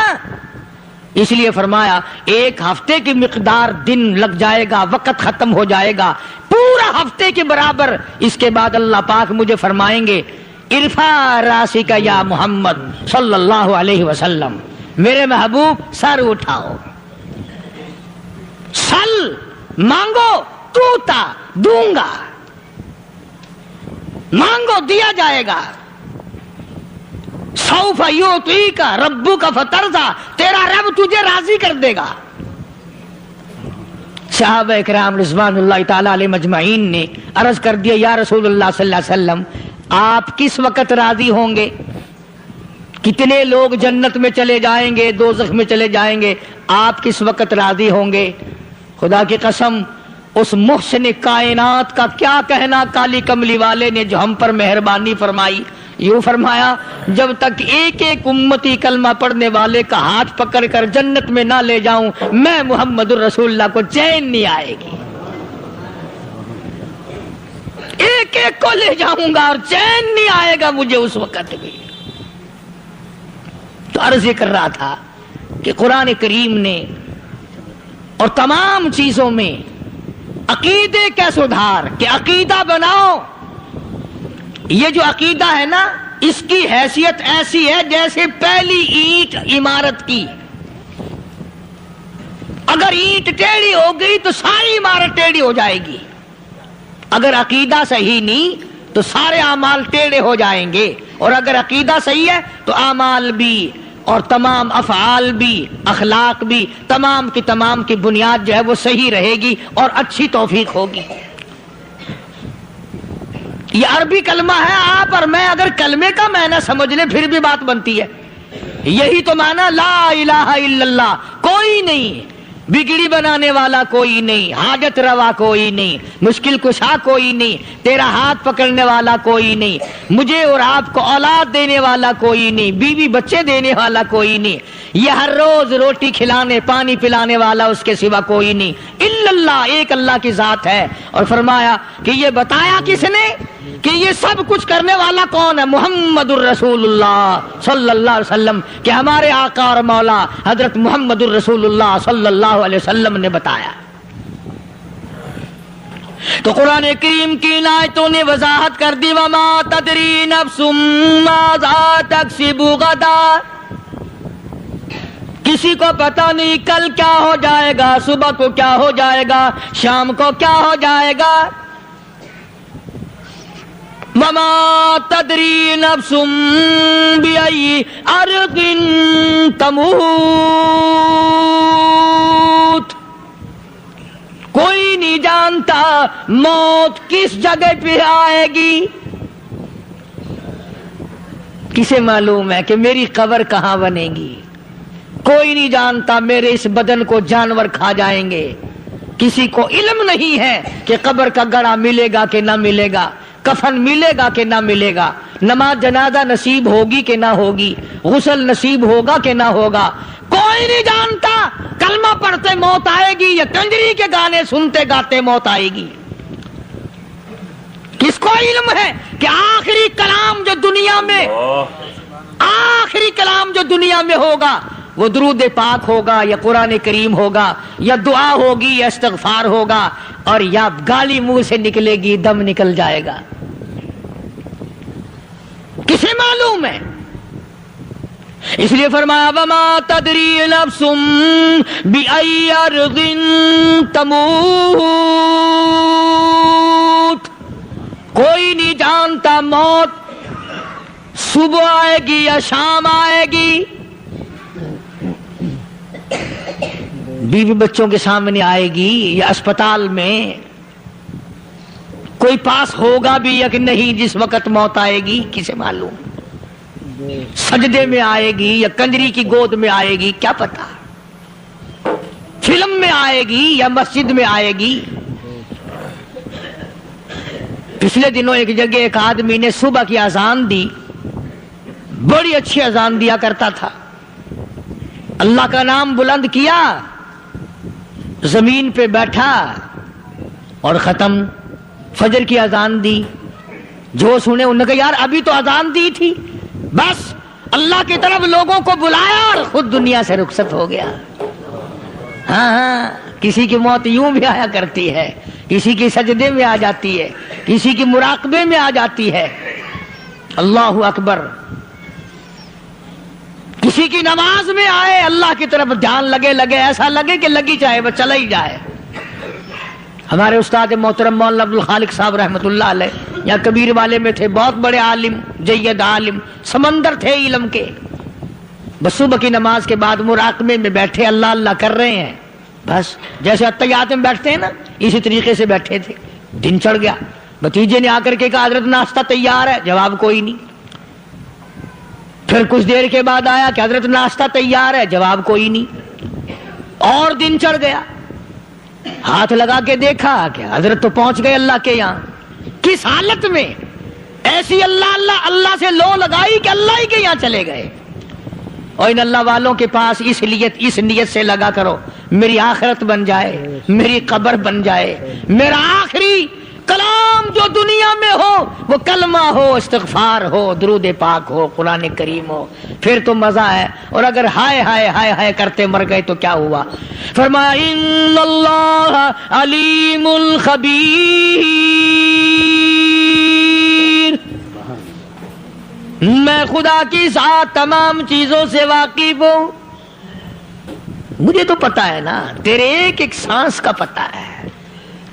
اس لیے فرمایا 1 ہفتے کی مقدار دن لگ جائے گا, وقت ختم ہو جائے گا پورا ہفتے کے برابر. اس کے بعد اللہ پاک مجھے فرمائیں گے ارفع راسک یا محمد صلی اللہ علیہ وسلم, میرے محبوب سر اٹھاؤ, سل مانگو توتا دوں گا, مانگو دیا جائے گا. سوف یعطیک ربک فترضی, تیرا رب تجھے راضی کر دے گا. صحابہ کرام رضوان اللہ تعالی علیہ مجمعین نے عرض کر دیا یا رسول اللہ صلی اللہ علیہ وسلم آپ کس وقت راضی ہوں گے؟ کتنے لوگ جنت میں چلے جائیں گے, دوزخ میں چلے جائیں گے, آپ کس وقت راضی ہوں گے؟ خدا کی قسم اس محسن کائنات کا کیا کہنا کالی کملی والے نے جو ہم پر مہربانی فرمائی. یوں فرمایا جب تک ایک ایک امتی کلمہ پڑھنے والے کا ہاتھ پکڑ کر جنت میں نہ لے جاؤں میں محمد الرسول اللہ کو چین نہیں آئے گی. ایک ایک کو لے جاؤں گا اور چین نہیں آئے گا مجھے اس وقت بھی. تو عرض یہ کر رہا تھا کہ قرآن کریم نے اور تمام چیزوں میں عقیدے کا سدھار کہ عقیدہ بناؤ. یہ جو عقیدہ ہے نا اس کی حیثیت ایسی ہے جیسے پہلی اینٹ عمارت کی. اگر اینٹ ٹیڑھی ہو گئی تو ساری عمارت ٹیڑھی ہو جائے گی. اگر عقیدہ صحیح نہیں تو سارے اعمال ٹیڑھے ہو جائیں گے, اور اگر عقیدہ صحیح ہے تو اعمال بھی اور تمام افعال بھی اخلاق بھی تمام کی بنیاد جو ہے وہ صحیح رہے گی اور اچھی توفیق ہوگی. یہ عربی کلمہ ہے, آپ اور میں اگر کلمے کا معنی سمجھ لیں پھر بھی بات بنتی ہے. یہی تو معنی لا الہ الا اللہ, کوئی نہیں, بگڑی بنانے والا کوئی نہیں, حاجت روا کوئی نہیں, مشکل کشا کوئی نہیں, تیرا ہاتھ پکڑنے والا کوئی نہیں, مجھے اور آپ کو اولاد دینے والا کوئی نہیں, بیوی بچے دینے والا کوئی نہیں, یہ ہر روز روٹی کھلانے پانی پلانے والا اس کے سوا کوئی نہیں, الا اللہ, ایک اللہ کی ذات ہے. اور فرمایا کہ یہ بتایا کس نے کہ یہ سب کچھ کرنے والا کون ہے؟ محمد الرسول اللہ صلی اللہ علیہ وسلم, کہ ہمارے آقا اور مولا حضرت محمد الرسول اللہ صلی اللہ علیہ وسلم نے بتایا. تو قرآن کریم کی آیتوں نے وضاحت کر دی وما تدری نفس ماذا تکسب غدا, کسی کو پتا نہیں کل کیا ہو جائے گا، صبح کو کیا ہو جائے گا، شام کو کیا ہو جائے گا. وما تدری نفس بأي أرض تموت. کوئی نہیں جانتا موت کس جگہ پہ آئے گی. کسے معلوم ہے کہ میری قبر کہاں بنے گی؟ کوئی نہیں جانتا میرے اس بدن کو جانور کھا جائیں گے. کسی کو علم نہیں ہے کہ قبر کا گڑھا ملے گا کہ نہ ملے گا، کفن ملے گا کہ نہ ملے گا، نماز جنازہ نصیب ہوگی کہ نہ ہوگی، غسل نصیب ہوگا کہ نہ ہوگا. کوئی نہیں جانتا کلمہ پڑھتے موت آئے گی یا کنجری کے گانے سنتے گاتے موت آئے گی. کس کو علم ہے کہ آخری کلام جو دنیا میں ہوگا وہ درود پاک ہوگا یا قرآن کریم ہوگا یا دعا ہوگی یا استغفار ہوگا، اور یا گالی منہ سے نکلے گی، دم نکل جائے گا. کسے معلوم ہے؟ اس لیے فرمایا وما تدری نفس بأي أرض تموت. کوئی نہیں جانتا موت صبح آئے گی یا شام آئے گی. بیوی بچوں کے سامنے آئے گی یا اسپتال میں، کوئی پاس ہوگا بھی یا کہ نہیں جس وقت موت آئے گی کسے معلوم. سجدے میں آئے گی یا کنجری کی گود میں آئے گی کیا پتا. فلم میں آئے گی یا مسجد میں آئے گی. پچھلے دنوں ایک جگہ ایک آدمی نے صبح کی اذان دی، بڑی اچھی اذان دیا کرتا تھا، اللہ کا نام بلند کیا، زمین پہ بیٹھا اور ختم. فجر کی اذان دی، جو سنے انہوں نے کہا یار ابھی تو اذان دی تھی. بس اللہ کی طرف لوگوں کو بلایا اور خود دنیا سے رخصت ہو گیا. ہاں کسی کی موت یوں بھی آیا کرتی ہے، کسی کی سجدے میں آ جاتی ہے، کسی کی مراقبے میں آ جاتی ہے. اللہ اکبر. کسی کی نماز میں آئے، اللہ کی طرف دھیان لگے ایسا لگے کہ لگی جائے وہ چلا ہی جائے. ہمارے استاد محترم مولانا عبد الخالق صاحب رحمۃ اللہ علیہ یہاں کبیر والے میں تھے، بہت بڑے عالم، جید عالم، سمندر تھے علم کے. بس صبح کی نماز کے بعد مراقبے میں بیٹھے اللہ اللہ کر رہے ہیں، بس جیسے اتحیات میں بیٹھتے ہیں نا اسی طریقے سے بیٹھے تھے. دن چڑھ گیا، بھتیجے نے آ کر کے کہا حضرت ناشتہ تیار ہے، جواب کوئی نہیں. پھر کچھ دیر کے بعد آیا کہ حضرت ناشتہ تیار ہے، جواب کوئی نہیں. اور دن چڑھ گیا، ہاتھ لگا کے دیکھا کہ حضرت تو پہنچ گئے اللہ کے یہاں. کس حالت میں؟ ایسی اللہ اللہ اللہ سے لو لگائی کہ اللہ ہی کے یہاں چلے گئے. اور ان اللہ والوں کے پاس اس نیت سے لگا کرو میری آخرت بن جائے، میری قبر بن جائے، میرا آخری کلام جو دنیا میں ہو وہ کلمہ ہو، استغفار ہو، درود پاک ہو، قرآن کریم ہو، پھر تو مزہ ہے. اور اگر ہائے ہائے ہائے ہائے کرتے مر گئے تو کیا ہوا؟ فرمایا ان اللہ علیم خبیر. میں خدا کی ذات تمام چیزوں سے واقف ہوں. مجھے تو پتا ہے نا، تیرے ایک ایک سانس کا پتا ہے،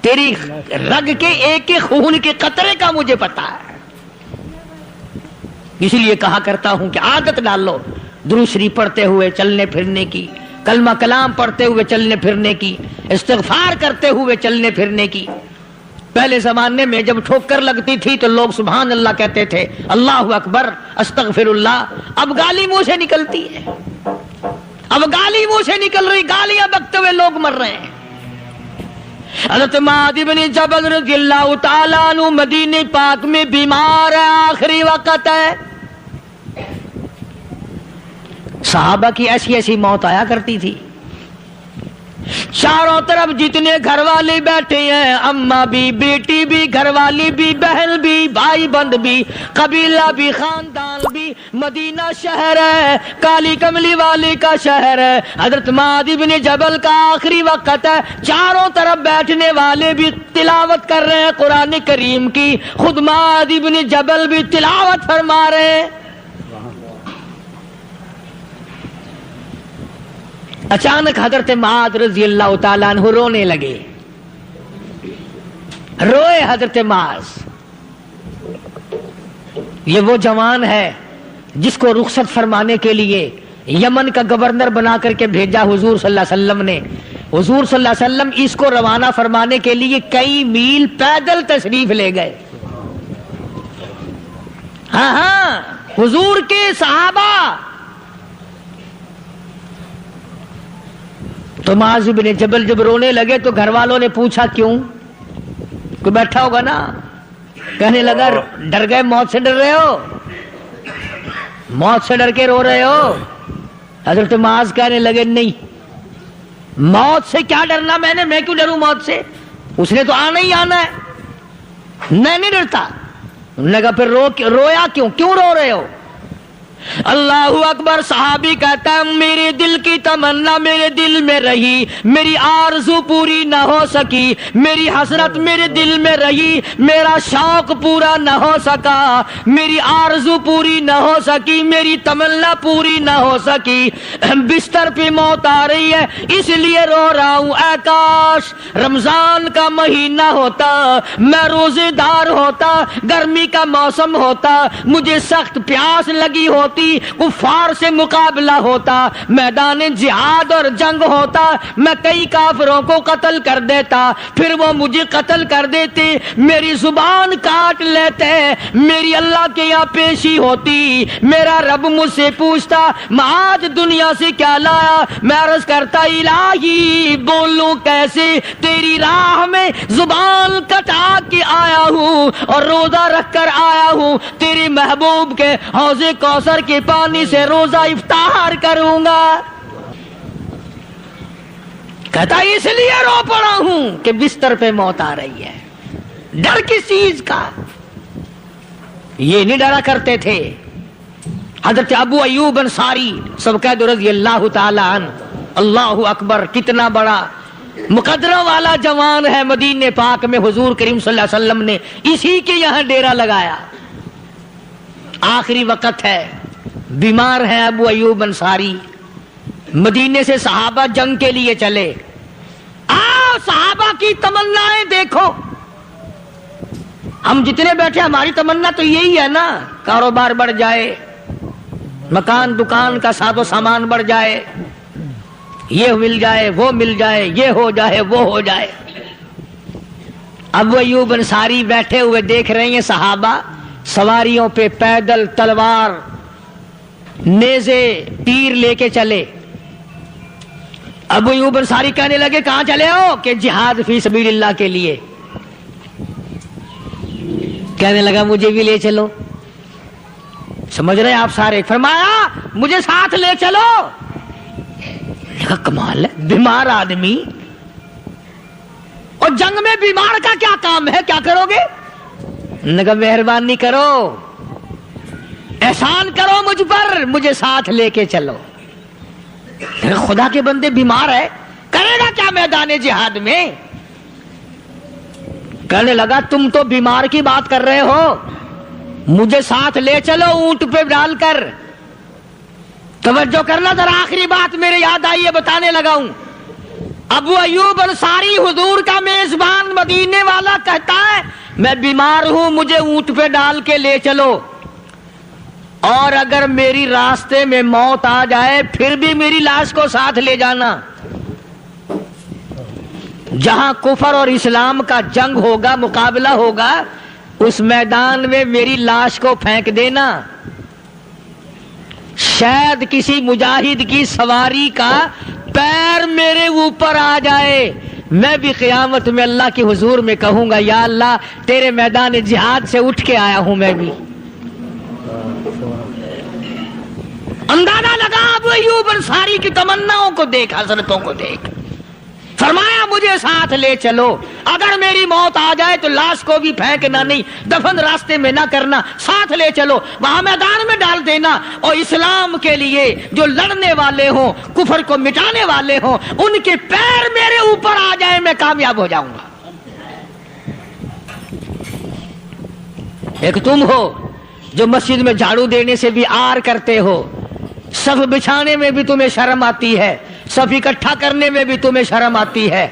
تیری رگ کے ایک ایک خون کے قطرے کا مجھے پتا ہے. اسی لیے کہا کرتا ہوں کہ عادت ڈال لو درود شریف پڑھتے ہوئے چلنے پھرنے کی، کلمہ کلام پڑھتے ہوئے چلنے پھرنے کی، استغفار کرتے ہوئے چلنے پھرنے کی. پہلے زمانے میں جب ٹھوکر لگتی تھی تو لوگ سبحان اللہ کہتے تھے، اللہ اکبر، استغفر اللہ. اب گالی منہ سے نکلتی ہے، اب گالی منہ سے نکل رہی، گالیاں بکتے ہوئے لوگ مر رہے ہیں. حضرت معاذ بن جبل رضی اللہ تعالیٰ عنہ مدینے پاک میں بیمار ہے، آخری وقت ہے. صحابہ کی ایسی ایسی موت آیا کرتی تھی. چاروں طرف جتنے گھر والے بیٹھے ہیں، اماں بھی، بیٹی بھی، گھر والی بھی، بہن بھی، بھائی بند بھی، قبیلہ بھی، خاندان بھی. مدینہ شہر ہے، کالی کملی والے کا شہر ہے. حضرت معاذ بن جبل کا آخری وقت ہے. چاروں طرف بیٹھنے والے بھی تلاوت کر رہے ہیں قرآن کریم کی، خود معاذ بن جبل بھی تلاوت فرما رہے ہیں. اچانک حضرت معاذ رضی اللہ تعالیٰ عنہ رونے لگے. روئے حضرت معاذ. یہ وہ جوان ہے جس کو رخصت فرمانے کے لیے یمن کا گورنر بنا کر کے بھیجا حضور صلی اللہ علیہ وسلم نے. حضور صلی اللہ علیہ وسلم اس کو روانہ فرمانے کے لیے کئی میل پیدل تشریف لے گئے. ہاں حضور کے صحابہ. تو معاذ بن جبل جب رونے لگے تو گھر والوں نے پوچھا کیوں؟ کوئی بیٹھا ہوگا نا. کہنے لگا ڈر گئے؟ موت سے ڈر رہے ہو؟ موت سے ڈر کے رو رہے ہو؟ حضرت معاذ کہنے لگے نہیں، موت سے کیا ڈرنا، میں کیوں ڈروں موت سے؟ اس نے تو آنا ہی آنا ہے، میں نہیں ڈرتا. انہوں نے کہا پھر رویا کیوں رو رہے ہو؟ اللہ اکبر. صحابی کہتا ہے میرے دل کی تمنا میرے دل میں رہی، میری آرزو پوری نہ ہو سکی، میری حسرت میرے دل میں رہی، میرا شوق پورا نہ ہو سکا، میری آرزو پوری نہ ہو سکی، میری تمنا پوری نہ ہو سکی. بستر پہ موت آ رہی ہے اس لیے رو رہا ہوں. اے کاش رمضان کا مہینہ ہوتا، میں روزے دار ہوتا، گرمی کا موسم ہوتا، مجھے سخت پیاس لگی ہوتی، کفار سے مقابلہ ہوتا، میدان جہاد اور جنگ ہوتا، میں کئی کافروں کو قتل کر دیتا، پھر وہ مجھے قتل کر دیتے، میری زبان کاٹ لیتے، میری اللہ کے یہاں پیشی ہوتی، میرا رب مجھ سے پوچھتا معاذ دنیا سے کیا لایا؟ میں عرض کرتا الہی بولوں کیسے، تیری راہ میں زبان کٹا کے آیا ہوں اور روزہ رکھ کر آیا ہوں، تیرے محبوب کے حوض کوثر کے پانی سے روزہ افطار کروں گا. کہتا اس لیے رو پڑا ہوں کہ بستر پہ موت آ رہی ہے. ڈر کس چیز کا؟ یہ نہیں ڈرا کرتے تھے. حضرت ابو ایوب انصاری سب قید رضی اللہ تعالی عنہ. اللہ اکبر، کتنا بڑا مقدرہ والا جوان ہے. مدینے پاک میں حضور کریم صلی اللہ علیہ وسلم نے اسی کے یہاں ڈیرا لگایا. آخری وقت ہے، بیمار ہے ابو ایوب انصاری. مدینے سے صحابہ جنگ کے لیے چلے. صحابہ کی تمنائیں دیکھو. ہم جتنے بیٹھے ہماری تمنا تو یہی ہے نا، کاروبار بڑھ جائے، مکان دکان کا ساز و سامان بڑھ جائے، یہ مل جائے وہ مل جائے، یہ ہو جائے وہ ہو جائے. ابو ایوب انصاری بیٹھے ہوئے دیکھ رہے ہیں صحابہ سواریوں پہ پیدل تلوار نیزے تیر لے کے چلے. ابو ایوب انصاری کہنے لگے کہاں چلے ہو؟ کہ جہاد فی سبیل اللہ کے لیے. کہنے لگا مجھے بھی لے چلو. سمجھ رہے ہیں آپ سارے؟ فرمایا مجھے ساتھ لے چلو. کہا کمال ہے، بیمار آدمی اور جنگ میں بیمار کا کیا کام ہے، کیا کرو گے؟ نے کہا مہربانی کرو، احسان کرو مجھ پر، مجھے ساتھ لے کے چلو. خدا کے بندے بیمار ہے، کرے گا کیا میدان جہاد میں؟ کہنے لگا تم تو بیمار کی بات کر رہے ہو، مجھے ساتھ لے چلو اونٹ پہ ڈال کر. توجہ کرنا ذرا، آخری بات میرے یاد آئی ہے بتانے لگا ہوں. ابو ایوب انصاری حضور کا میزبان مدینے والا کہتا ہے میں بیمار ہوں، مجھے اونٹ پہ ڈال کے لے چلو، اور اگر میری راستے میں موت آ جائے پھر بھی میری لاش کو ساتھ لے جانا. جہاں کفر اور اسلام کا جنگ ہوگا، مقابلہ ہوگا، اس میدان میں میری لاش کو پھینک دینا. شاید کسی مجاہد کی سواری کا پیر میرے اوپر آ جائے، میں بھی قیامت میں اللہ کے حضور میں کہوں گا یا اللہ تیرے میدان جہاد سے اٹھ کے آیا ہوں. میں بھی اندازہ لگا ابو ایوب انصاری کی تمناؤں کو دیکھ، حسرتوں کو دیکھ. فرمایا مجھے ساتھ لے چلو، اگر میری موت آ جائے تو لاش کو بھی پھینکنا نہیں، دفن راستے میں نہ کرنا، ساتھ لے چلو، وہاں میدان میں ڈال دینا، اور اسلام کے لیے جو لڑنے والے ہوں، کفر کو مٹانے والے ہوں، ان کے پیر میرے اوپر آ جائے، میں کامیاب ہو جاؤں گا. ایک تم ہو جو مسجد میں جھاڑو دینے سے بھی آر کرتے ہو، صف بچھانے میں بھی تمہیں شرم آتی ہے, صف اکٹھا کرنے میں بھی تمہیں شرم آتی ہے,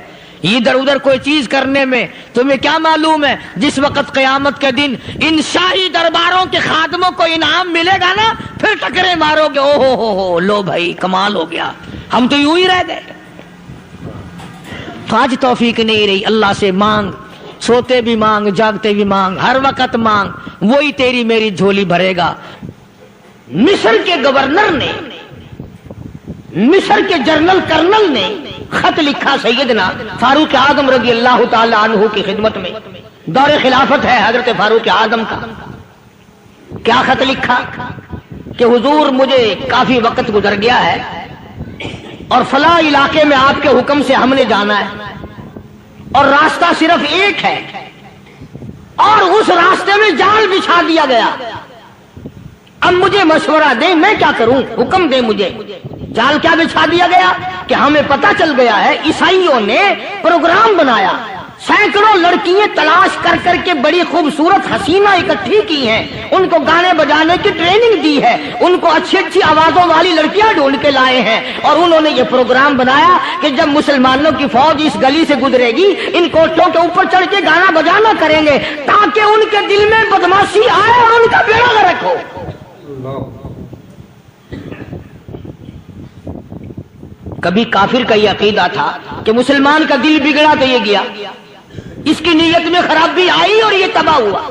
ادھر ادھر کوئی چیز کرنے میں تمہیں کیا معلوم ہے جس وقت قیامت کے دن ان شاہی درباروں کے خادموں کو انعام ملے گا نا, پھر ٹکرے مارو گے, او ہو لو بھائی کمال ہو گیا, ہم تو یوں ہی رہ گئے. تو آج توفیق نہیں رہی, اللہ سے مانگ, سوتے بھی مانگ, جاگتے بھی مانگ, ہر وقت مانگ, وہی تیری میری جھولی بھرے گا. مصر کے گورنر نے, مصر کے جنرل کرنل نے خط لکھا سیدنا فاروق اعظم رضی اللہ تعالی عنہ کی خدمت میں, دور خلافت ہے حضرت فاروق اعظم کا. کیا خط لکھا کہ حضور مجھے کافی وقت گزر گیا ہے اور فلاں علاقے میں آپ کے حکم سے ہم نے جانا ہے, اور راستہ صرف ایک ہے, اور اس راستے میں جال بچھا دیا گیا. اب مجھے مشورہ دیں میں کیا کروں, حکم دیں مجھے. جال کیا بچھا دیا گیا کہ ہمیں پتا چل گیا ہے عیسائیوں نے پروگرام بنایا, سینکڑوں لڑکیاں تلاش کر کر کے بڑی خوبصورت حسینہ اکٹھی کی ہیں, ان کو گانے بجانے کی ٹریننگ دی ہے, ان کو اچھی اچھی آوازوں والی لڑکیاں ڈھونڈ کے لائے ہیں, اور انہوں نے یہ پروگرام بنایا کہ جب مسلمانوں کی فوج اس گلی سے گزرے گی ان کوٹھوں کے اوپر چڑھ کے گانا بجانا کریں گے تاکہ ان کے دل میں بدماشی آئے اور ان کا بیڑا غرق ہو. کبھی کافر کا یہ عقیدہ تھا کہ مسلمان کا دل بگڑا تو یہ گیا, اس کی نیت میں خرابی آئی اور یہ تباہ ہوا.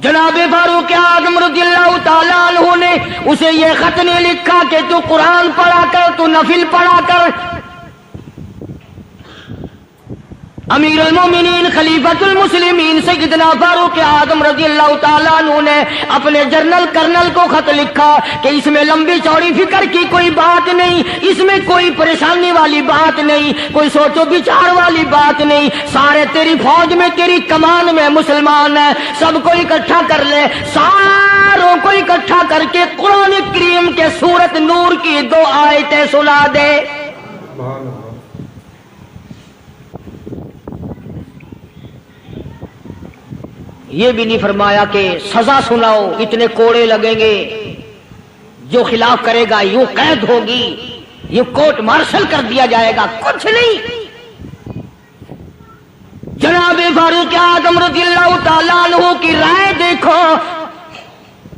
جناب فاروق اعظم رضی اللہ تعالیٰ عنہ نے اسے یہ خط نہیں لکھا کہ تو قرآن پڑھا کر, تو نفل پڑھا کر. امیر المومنین خلیفۃ المسلمین سیدنا فاروق اعظم رضی اللہ تعالیٰ عنہ نے اپنے جنرل کرنل کو خط لکھا کہ اس میں لمبی چوڑی فکر کی کوئی بات نہیں, اس میں کوئی پریشانی والی بات نہیں, کوئی سوچ و بچار والی بات نہیں, سارے تیری فوج میں تیری کمان میں مسلمان ہیں, سب کو اکٹھا کر لے, ساروں کو اکٹھا کر کے قرآن کریم کے سورت نور کی 2 آیتیں سنا دے. یہ بھی نہیں فرمایا کہ سزا سناؤ, اتنے کوڑے لگیں گے, جو خلاف کرے گا یوں قید ہوگی, یہ کورٹ مارشل کر دیا جائے گا, کچھ نہیں. جناب فاروق اعظم رضی اللہ تعالیٰ عنہ کی رائے دیکھو,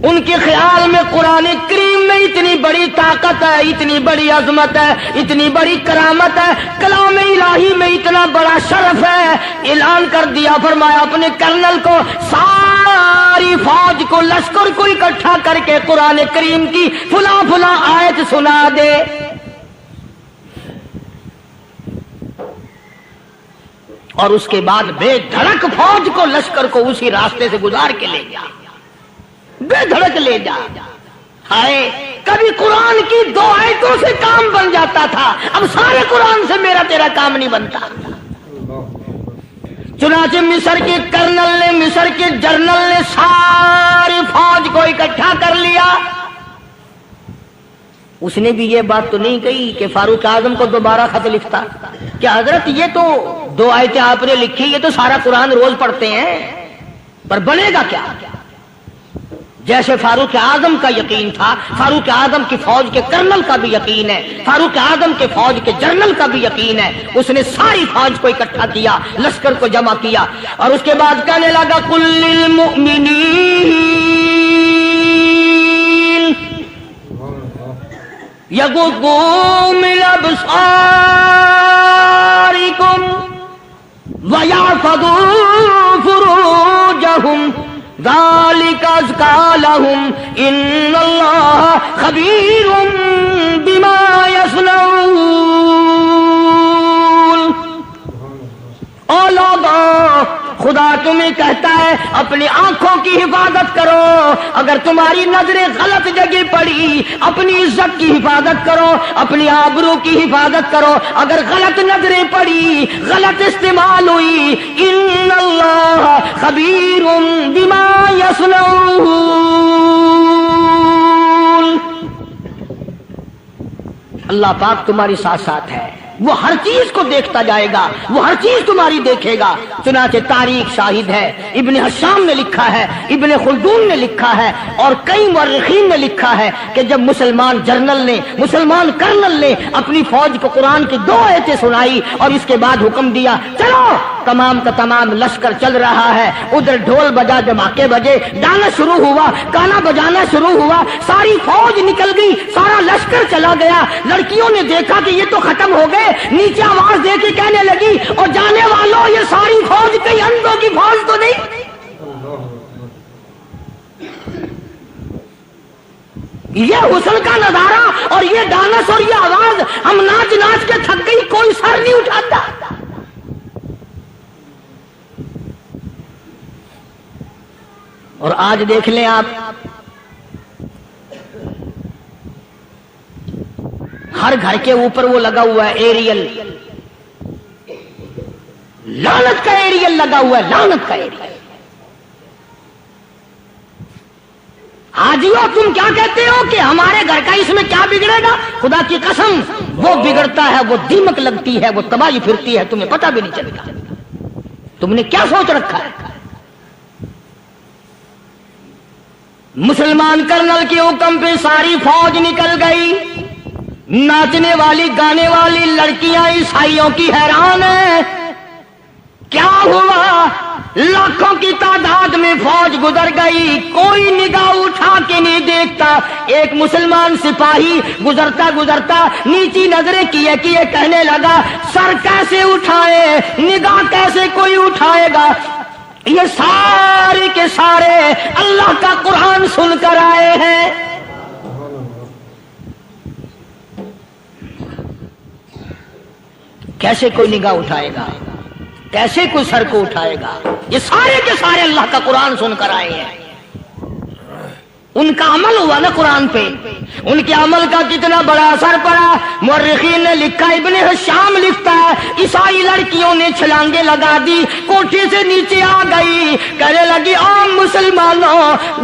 ان کے خیال میں قرآن کریم میں اتنی بڑی طاقت ہے, اتنی بڑی عظمت ہے, اتنی بڑی کرامت ہے, کلام الہی میں اتنا بڑا شرف ہے. اعلان کر دیا, فرمایا اپنے کرنل کو ساری فوج کو, لشکر کو اکٹھا کر کے قرآن کریم کی فلاں فلاں آیت سنا دے. اور اس کے بعد بے دھڑک فوج کو, لشکر کو اسی راستے سے گزار کے لے جا, بے دھڑک لے جا. ہائے کبھی قرآن کی 2 آیتوں سے کام بن جاتا تھا, اب سارے قرآن سے میرا تیرا کام نہیں بنتا. چنانچہ مصر کے کرنل نے, مصر کے جنرل نے ساری فوج کو اکٹھا کر لیا. اس نے بھی یہ بات تو نہیں کہی کہ فاروق اعظم کو دوبارہ خط لکھتا کہ حضرت یہ تو 2 آیتیں آپ نے لکھی, یہ تو سارا قرآن روز پڑھتے ہیں, پر بنے گا کیا. جیسے فاروق اعظم کا یقین تھا, فاروق اعظم کی فوج کے کرنل کا بھی یقین ہے, فاروق اعظم کے فوج کے جنرل کا بھی یقین ہے. اس نے ساری فوج کو اکٹھا کیا, لشکر کو جمع کیا, اور اس کے بعد کہنے لگا قل للمؤمنین یغضوا من ابصارکم ویحفظوا فروجہم ذالک ازکی لہم ان اللہ خبیر بما یصنعون. او لوگو, خدا تمہیں کہتا ہے اپنی آنکھوں کی حفاظت کرو, اگر تمہاری نظریں غلط جگہ پڑی اپنی عزت کی حفاظت کرو, اپنی آبرو کی حفاظت کرو. اگر غلط نظریں پڑی, غلط استعمال ہوئی, ان اللہ خبیر بما یصنعون, اللہ پاک تمہاری ساتھ ساتھ ہے. وہ ہر چیز کو دیکھتا جائے گا، وہ ہر چیز تمہاری دیکھے گا۔ چنانچہ تاریخ شاہد ہے، ابن حشام نے لکھا ہے، ابن خلدون نے لکھا ہے، اور کئی مورخین نے لکھا ہے کہ جب مسلمان جرنل نے، مسلمان کرنل نے اپنی فوج کو قرآن کی 2 آیتیں سنائی اور اس کے بعد حکم دیا چلو، تمام کا تمام لشکر چل رہا ہے، ادھر ڈھول بجا، دھماکے بجے، گانا شروع ہوا، گانا بجانا شروع ہوا، ساری فوج نکل گئی، سارا لشکر چلا گیا۔ لڑکیوں نے دیکھا کہ یہ تو ختم ہو گئے، نیچے آواز دے کے کہنے لگی اور جانے والوں یہ ساری فوج کئی اندھوں کی فوج تو نہیں؟ یہ حسن کا نظارہ اور یہ ڈانس اور یہ آواز، ہم ناچ ناچ کے تھک گئی، کوئی سر نہیں اٹھاتا۔ اور آج دیکھ لیں آپ، ہر گھر کے اوپر وہ لگا ہوا ہے ایریل، لعنت کا ایریل لگا ہوا ہے، لعنت کا ایریل۔ حاجیو تم کیا کہتے ہو کہ ہمارے گھر کا اس میں کیا بگڑے گا؟ خدا کی قسم وہ بگڑتا ہے، وہ دیمک لگتی ہے، وہ تباہی پھرتی ہے، تمہیں پتہ بھی نہیں چلتا۔ تم نے کیا سوچ رکھا ہے؟ مسلمان کرنل کے حکم پہ ساری فوج نکل گئی، ناچنے والی گانے والی لڑکیاں عیسائیوں کی حیران ہیں، کیا ہوا؟ لاکھوں کی تعداد میں فوج گزر گئی، کوئی نگاہ اٹھا کے نہیں دیکھتا۔ ایک مسلمان سپاہی گزرتا گزرتا نیچی نظریں کیے کیے کہنے لگا سر کیسے اٹھائے، نگاہ کیسے کوئی اٹھائے گا؟ یہ سارے کے سارے اللہ کا قرآن سن کر آئے ہیں۔ کیسے کوئی نگاہ اٹھائے گا؟ کیسے کوئی سر کو اٹھائے گا؟ یہ سارے کے سارے اللہ کا قرآن سن کر آئے ہیں۔ ان کا عمل ہوا نا قرآن پہ، ان کے عمل کا کتنا بڑا اثر پڑا۔ مورخین نے لکھا، ابن حشام لکھتا ہے عیسائی لڑکیوں نے چھلانگے لگا دی، کوٹھی سے نیچے آ گئی، کہنے لگی عام مسلمانوں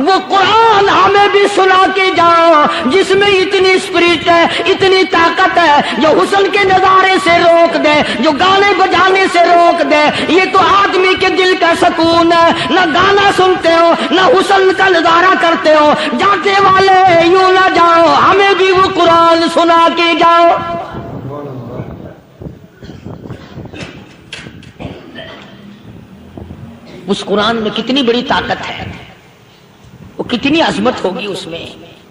وہ قرآن ہمیں بھی سنا کے جاؤ جس میں اتنی اسپرٹ ہے، اتنی طاقت ہے، جو حسن کے نظارے سے روک دے، جو گانے بجانے سے روک دے۔ یہ تو آدمی کے دل کا سکون ہے، نہ گانا سنتے ہو نہ حسن کا نظارہ کرتے ہو، جاتے والے یوں نہ جاؤ، ہمیں بھی وہ قرآن سنا کے جاؤ۔ اس قرآن میں کتنی بڑی طاقت ہے، وہ کتنی عظمت ہوگی اس میں،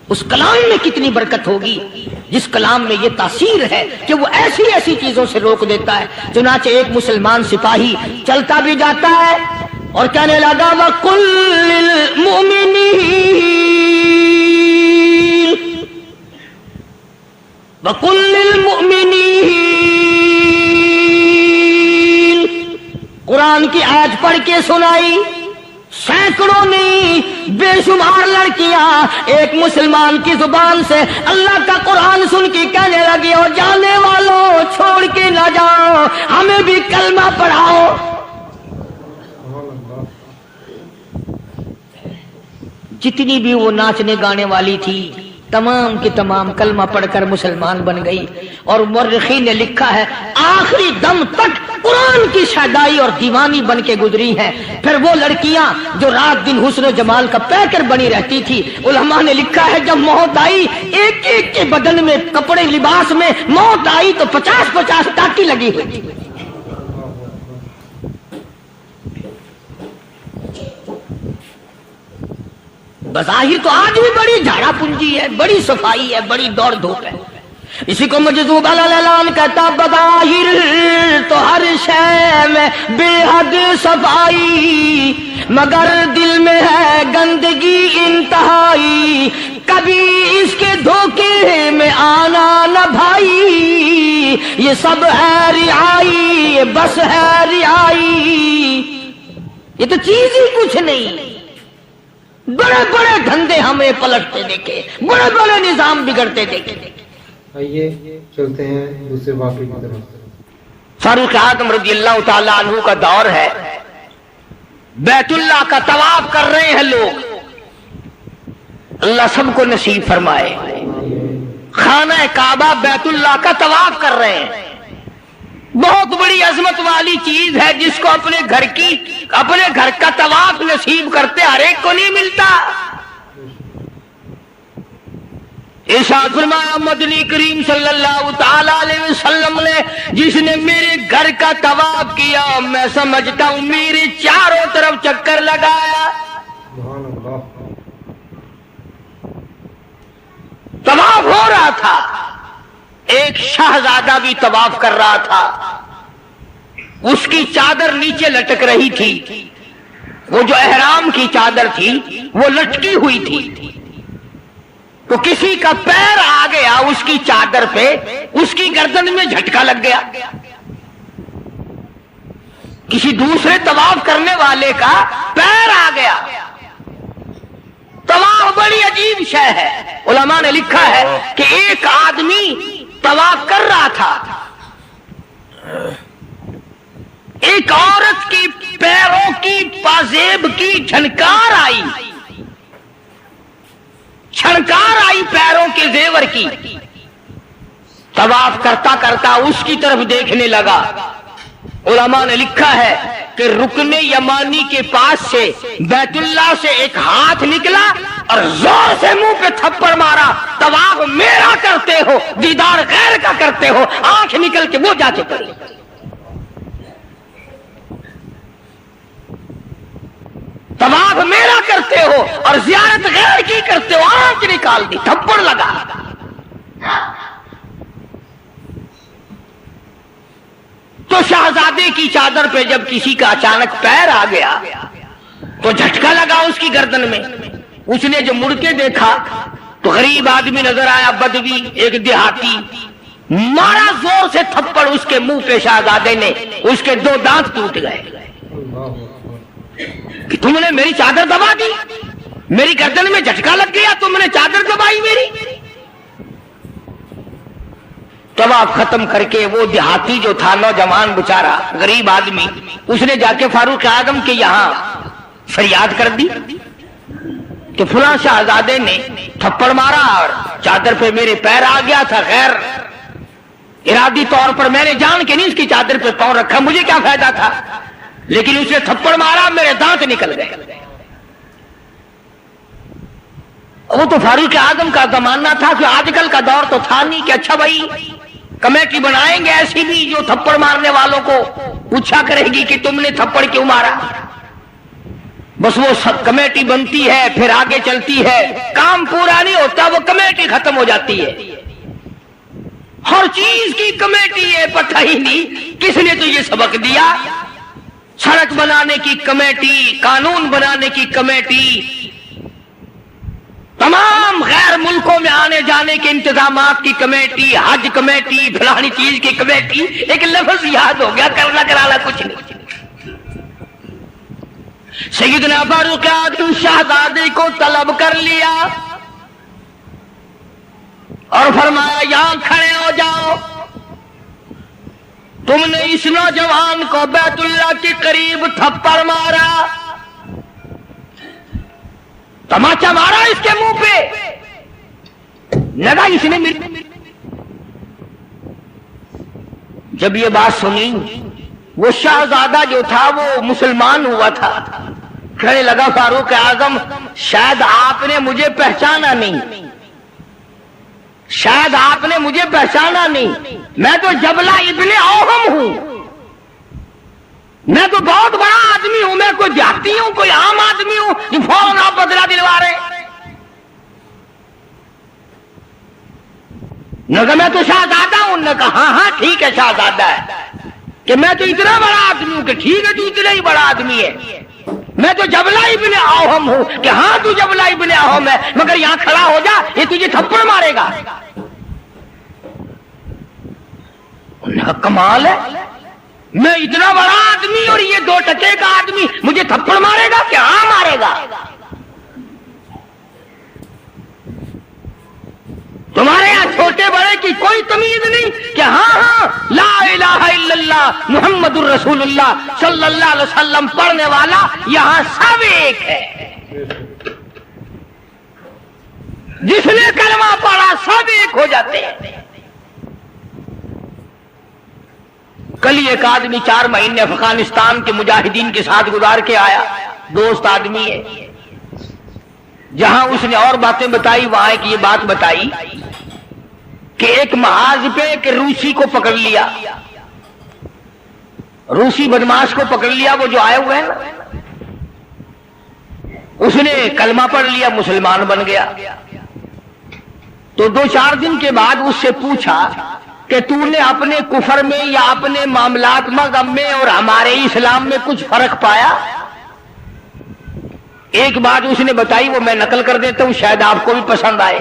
اس کلام میں کتنی برکت ہوگی، جس کلام میں یہ تاثیر ہے کہ وہ ایسی ایسی چیزوں سے روک دیتا ہے۔ چنانچہ ایک مسلمان سپاہی چلتا بھی جاتا ہے اور کہنے لگا وَقُلْ لِلْمُؤْمِنِينَ قرآن کی آیت پڑھ کے سنائی، سینکڑوں نہیں بے شمار لڑکیاں ایک مسلمان کی زبان سے اللہ کا قرآن سن کے کہنے لگی اور جانے والوں چھوڑ کے نہ جاؤ، ہمیں بھی کلمہ پڑھاؤ۔ جتنی بھی وہ ناچنے گانے والی تھی تمام کی تمام کلمہ پڑھ کر مسلمان بن گئی، اور مورخین نے لکھا ہے آخری دم تک قرآن کی شیدائی اور دیوانی بن کے گزری ہیں۔ پھر وہ لڑکیاں جو رات دن حسن و جمال کا پیکر بنی رہتی تھی، علماء نے لکھا ہے جب موت آئی ایک ایک کے بدن میں کپڑے لباس میں موت آئی تو 50-50 ٹاٹی لگی ہوئی تھی۔ بظاہر تو آج بھی بڑی جھاڑا پنجی ہے، بڑی صفائی ہے، بڑی دوڑ دھوپ ہے۔ اسی کو مجذوب الالان کہتا بظاہر تو ہر شے میں بے حد صفائی، مگر دل میں ہے گندگی انتہائی، کبھی اس کے دھوکے میں آنا نہ بھائی، یہ سب ہے رعائی، یہ بس ہے رعائی، یہ تو چیز ہی کچھ نہیں۔ بڑے بڑے دھندے ہمیں پلٹتے دیکھے، بڑے بڑے نظام بگڑتے دیکھے۔ آئیے چلتے ہیں دوسرے واقعے کی طرف۔ فاروق اعظم رضی اللہ تعالی عنہ کا دور ہے، بیت اللہ کا طواف کر رہے ہیں لوگ، اللہ سب کو نصیب فرمائے۔ خانہ کعبہ بیت اللہ کا طواف کر رہے ہیں، بہت بڑی عظمت والی چیز ہے جس کو اپنے گھر کا طواف نصیب کرتے ہر ایک کو نہیں ملتا۔ ارشاد فرمایا مدنی کریم صلی اللہ تعالی علیہ وسلم نے، جس نے میرے گھر کا طواف کیا میں سمجھتا ہوں میرے چاروں طرف چکر لگایا۔ سبحان اللہ۔ طواف ہو رہا تھا، ایک شہزادہ بھی طواف کر رہا تھا، اس کی چادر نیچے لٹک رہی تھی، وہ جو احرام کی چادر تھی وہ لٹکی ہوئی تھی، تو کسی کا پیر آ گیا اس کی چادر پہ، اس کی گردن میں جھٹکا لگ گیا۔ کسی دوسرے طواف کرنے والے کا پیر آ گیا۔ طواف بڑی عجیب شے ہے۔ علماء نے لکھا ہے کہ ایک آدمی طواف کر رہا تھا، ایک عورت کی پیروں کی پازیب کی چھنکار آئی پیروں کے زیور کی۔ طواف کرتا کرتا اس کی طرف دیکھنے لگا۔ علماء نے لکھا ہے کہ رکن یمانی کے پاس سے بیت اللہ سے ایک ہاتھ نکلا اور زور سے منہ پہ تھپڑ مارا۔ طواف میرا کرتے ہو، دیدار غیر کا کرتے ہو، آنکھ نکل کے وہ جا کے پڑی۔ طواف میرا کرتے ہو اور زیارت غیر کی کرتے ہو، آنکھ نکال دی، تھپڑ لگا۔ تو شہزادے کی چادر پہ جب کسی کا اچانک پیر آ گیا تو جھٹکا لگا اس کی گردن میں۔ اس نے جو مڑ کے دیکھا تو غریب آدمی نظر آیا، بدوی، ایک دیہاتی، مارا زور سے تھپڑ اس کے منہ پہ شہزادے نے، اس کے 2 دانت ٹوٹ گئے۔ کہ تم نے میری چادر دبا دی، میری گردن میں جھٹکا لگ گیا، تم نے چادر دبائی میری۔ طواف ختم کر کے وہ دیہاتی جو تھا، نوجوان بیچارہ غریب آدمی، اس نے جا کے فاروق اعظم کے یہاں فریاد کر دی کہ فلاں شہزادے نے تھپڑ مارا اور چادر پہ میرے پیر آ گیا تھا، غیر ارادی طور پر میں نے جان کے نہیں اس کی چادر پہ پاؤں رکھا، مجھے کیا فائدہ تھا، لیکن اس نے تھپڑ مارا، میرے دانت نکل گئے۔ وہ تو فاروق اعظم کا زمانہ تھا، کہ آج کل کا دور تو تھا نہیں کہ اچھا بھائی کمیٹی بنائیں گے ایسی بھی جو تھپڑ مارنے والوں کو پوچھا کرے گی کہ تم نے تھپڑ کیوں مارا۔ بس وہ سب کمیٹی بنتی ہے، پھر آگے چلتی ہے، کام پورا نہیں ہوتا، وہ کمیٹی ختم ہو جاتی ہے۔ ہر چیز کی کمیٹی ہے، پتہ ہی نہیں کس نے تجھے سبق دیا۔ سڑک بنانے کی کمیٹی، قانون بنانے کی کمیٹی، تمام غیر ملکوں میں آنے جانے کے انتظامات کی کمیٹی، حج کمیٹی، فلانی چیز کی کمیٹی، ایک لفظ یاد ہو گیا، کرنا کرانا کچھ نہیں۔ سیدنا فاروق اعظم شہزادے کو طلب کر لیا اور فرمایا یہاں کھڑے ہو جاؤ، تم نے اس نوجوان کو بیت اللہ کے قریب تھپڑ مارا، تماچا مارا اس کے منہ پہ، لگا اس نے جب یہ بات سنی، وہ شہزادہ جو تھا وہ مسلمان ہوا تھا، کہنے لگا فاروق اعظم شاید آپ نے مجھے پہچانا نہیں، شاید آپ نے مجھے پہچانا نہیں، میں تو جبلہ ابن اوہم ہوں، میں تو بہت بڑا آدمی ہوں، میں کوئی دیہاتی ہوں، کوئی عام آدمی ہوں جو فوراً آپ بدلہ دلوا رہے۔ نے کہا میں تو شہزادہ ہوں، نے کہا ہاں ٹھیک ہے شہزادہ ہے، کہ میں تو اتنا بڑا آدمی ہوں، کہ ٹھیک ہے تو اتنا ہی بڑا آدمی ہے، میں تو جبلہ ابن اوہم ہوں، کہ ہاں تو جبلہ ابن اوہم ہے، مگر یہاں کھڑا ہو جا، یہ تجھے تھپڑ مارے گا۔ کمال ہے، میں اتنا بڑا آدمی اور یہ 2 ٹکے کا آدمی مجھے تھپڑ مارے گا کہ ہاں مارے گا؟ تمہارے یہاں چھوٹے بڑے کی کوئی تمیز نہیں کہ ہاں لا الہ الا اللہ محمد الرسول اللہ صلی اللہ علیہ وسلم پڑھنے والا یہاں سب ایک ہے، جس نے کلمہ پڑھا سب ایک ہو جاتے ہیں۔ کل ایک آدمی 4 مہینے افغانستان کے مجاہدین کے ساتھ گزار کے آیا، دوست آدمی ہے، جہاں اس نے اور باتیں بتائی وہاں ایک یہ بات بتائی کہ ایک محاذ پہ ایک روسی کو پکڑ لیا، روسی بدماش کو پکڑ لیا، وہ جو آئے ہوئے ہیں نا، اس نے کلمہ پڑھ لیا، مسلمان بن گیا۔ تو 2-4 دن کے بعد اس سے پوچھا کہ تو نے اپنے کفر میں یا اپنے معاملات مذہب میں اور ہمارے اسلام میں کچھ فرق پایا؟ ایک بات اس نے بتائی، وہ میں نقل کر دیتا ہوں، شاید آپ کو بھی پسند آئے۔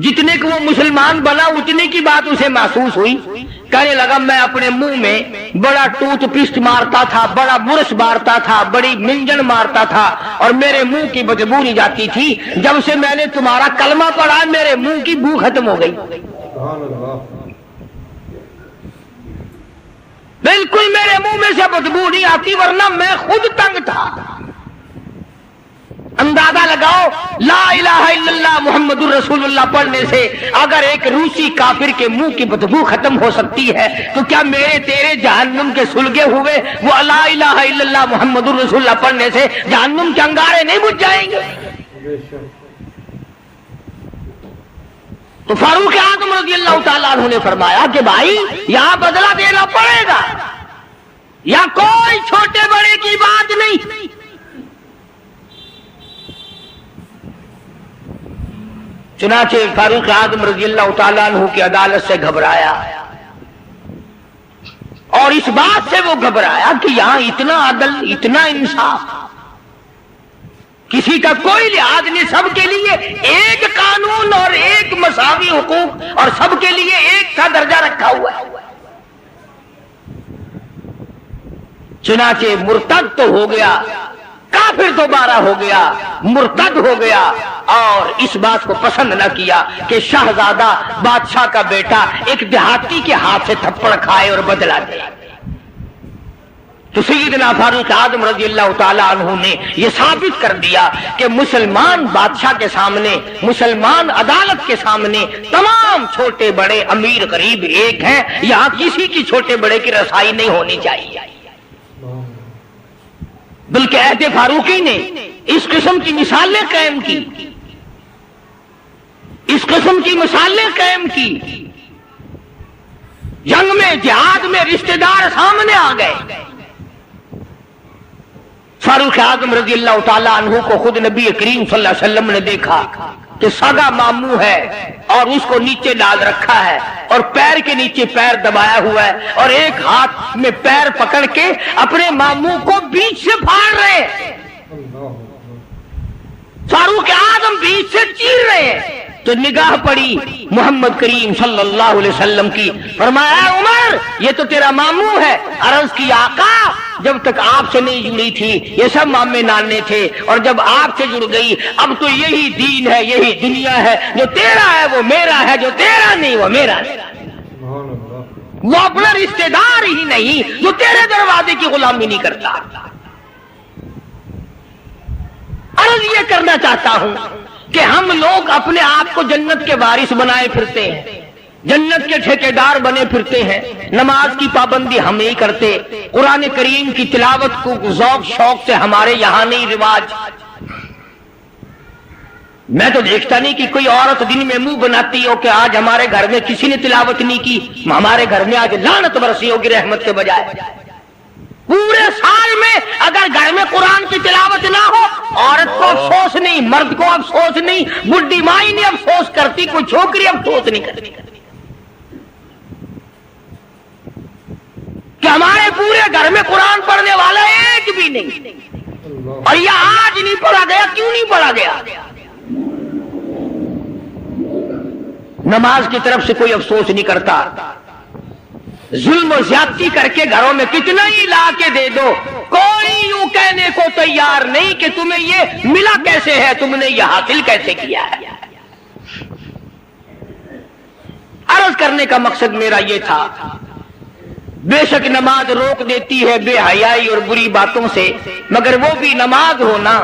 جتنے کہ وہ مسلمان بنا اتنے کی بات اسے محسوس ہوئی، کہنے لگا میں اپنے منہ میں بڑا ٹوتھ پیسٹ مارتا تھا، بڑا برش مارتا تھا، بڑی منجن مارتا تھا اور میرے منہ کی بدبو نہیں جاتی تھی، جب سے میں نے تمہارا کلمہ پڑھا میرے منہ کی بو ختم ہو گئی، بالکل میرے منہ میں سے بدبو نہیں آتی، ورنہ میں خود تنگ تھا۔ اندازہ لگاؤ، لا الہ الا اللہ محمد الرسول اللہ پڑھنے سے اگر ایک روسی کافر کے منہ کی بدبو ختم ہو سکتی ہے تو کیا میرے تیرے جہنم کے سلگے ہوئے وہ لا الہ الا اللہ محمد الرسول اللہ پڑھنے سے جہنم کے انگارے نہیں بجھ جائیں گے؟ تو فاروق اعظم رضی اللہ تعالیٰ عنہ نے فرمایا کہ بھائی یہاں بدلہ دینا پڑے گا، یا کوئی چھوٹے بڑے کی بات نہیں۔ چنانچہ فاروق اعظم رضی اللہ تعالیٰ عنہ کی عدالت سے گھبرایا، اور اس بات سے وہ گھبرایا کہ یہاں اتنا عدل، اتنا انصاف، کسی کا کوئی لحاظ نہیں، سب کے لیے ایک قانون اور ایک مساوی حقوق اور سب کے لیے ایک سا درجہ رکھا ہوا ہے۔ چنانچہ مرتد تو ہو گیا، کافر دوبارہ ہو گیا، مرتد ہو گیا، اور اس بات کو پسند نہ کیا کہ شہزادہ بادشاہ کا بیٹا ایک دیہاتی کے ہاتھ سے تھپڑ کھائے اور بدلا دے۔ تو سیدنا فاروق اعظم رضی اللہ تعالیٰ عنہ نے یہ ثابت کر دیا کہ مسلمان بادشاہ کے سامنے، مسلمان عدالت کے سامنے تمام چھوٹے بڑے امیر غریب ایک ہیں، یہاں کسی کی چھوٹے بڑے کی رسائی نہیں ہونی چاہیے۔ بلکہ عہد فاروقی نے اس قسم کی مثالیں قائم کی، اس قسم کی مثالیں قائم کی، جنگ میں جہاد میں رشتہ دار سامنے آ گئے۔ فاروق اعظم رضی اللہ تعالیٰ عنہ کو خود نبی کریم صلی اللہ علیہ وسلم نے دیکھا کہ سگا ماموں ہے اور اس کو نیچے ڈال رکھا ہے اور پیر کے نیچے پیر دبایا ہوا ہے اور ایک ہاتھ میں پیر پکڑ کے اپنے ماموں کو بیچ سے پھاڑ رہے ہیں، فاروق اعظم بیچ سے چیر رہے ہیں۔ تو نگاہ پڑی محمد کریم صلی اللہ علیہ وسلم کی، فرمایا عمر یہ تو تیرا ماموں ہے۔ عرض کی آقا جب تک آپ سے نہیں جڑی تھی یہ سب مامے نانے تھے، اور جب آپ سے جڑ گئی اب تو یہی دین ہے، یہی دنیا ہے، جو تیرا ہے وہ میرا ہے، جو تیرا نہیں وہ میرا نہیں۔ وہ اپنا رشتہ دار ہی نہیں جو تیرے دروازے کی غلامی نہیں کرتا۔ عرض یہ کرنا چاہتا ہوں کہ ہم لوگ اپنے آپ کو جنت کے وارث بنائے پھرتے ہیں، جنت کے ٹھیکیدار بنے پھرتے ہیں، نماز کی پابندی ہم نہیں کرتے، قرآن کریم کی تلاوت کو ذوق شوق سے ہمارے یہاں نہیں رواج۔ میں تو دیکھتا نہیں کہ کوئی عورت دن میں منہ بناتی ہو کہ آج ہمارے گھر میں کسی نے تلاوت نہیں کی، ہمارے گھر میں آج لعنت برسی ہوگی رحمت کے بجائے۔ پورے سال میں اگر گھر میں قرآن کی تلاوت نہ ہو، عورت کو افسوس نہیں، مرد کو افسوس نہیں، بڈھی مائی نہیں افسوس کرتی، کوئی چھوکری افسوس نہیں کرتی کہ ہمارے پورے گھر میں قرآن پڑھنے والا ایک بھی نہیں، اور یہ آج نہیں پڑھا گیا، کیوں نہیں پڑھا گیا؟ نماز کی طرف سے کوئی افسوس نہیں کرتا، ظلم و زیادتی کر کے گھروں میں کتنا ہی لا کے دے دو، کوئی یوں کہنے کو تیار نہیں کہ تمہیں یہ ملا کیسے ہے، تم نے یہ حاصل کیسے کیا ہے۔ عرض کرنے کا مقصد میرا یہ تھا، بے شک نماز روک دیتی ہے بے حیائی اور بری باتوں سے، مگر وہ بھی نماز ہونا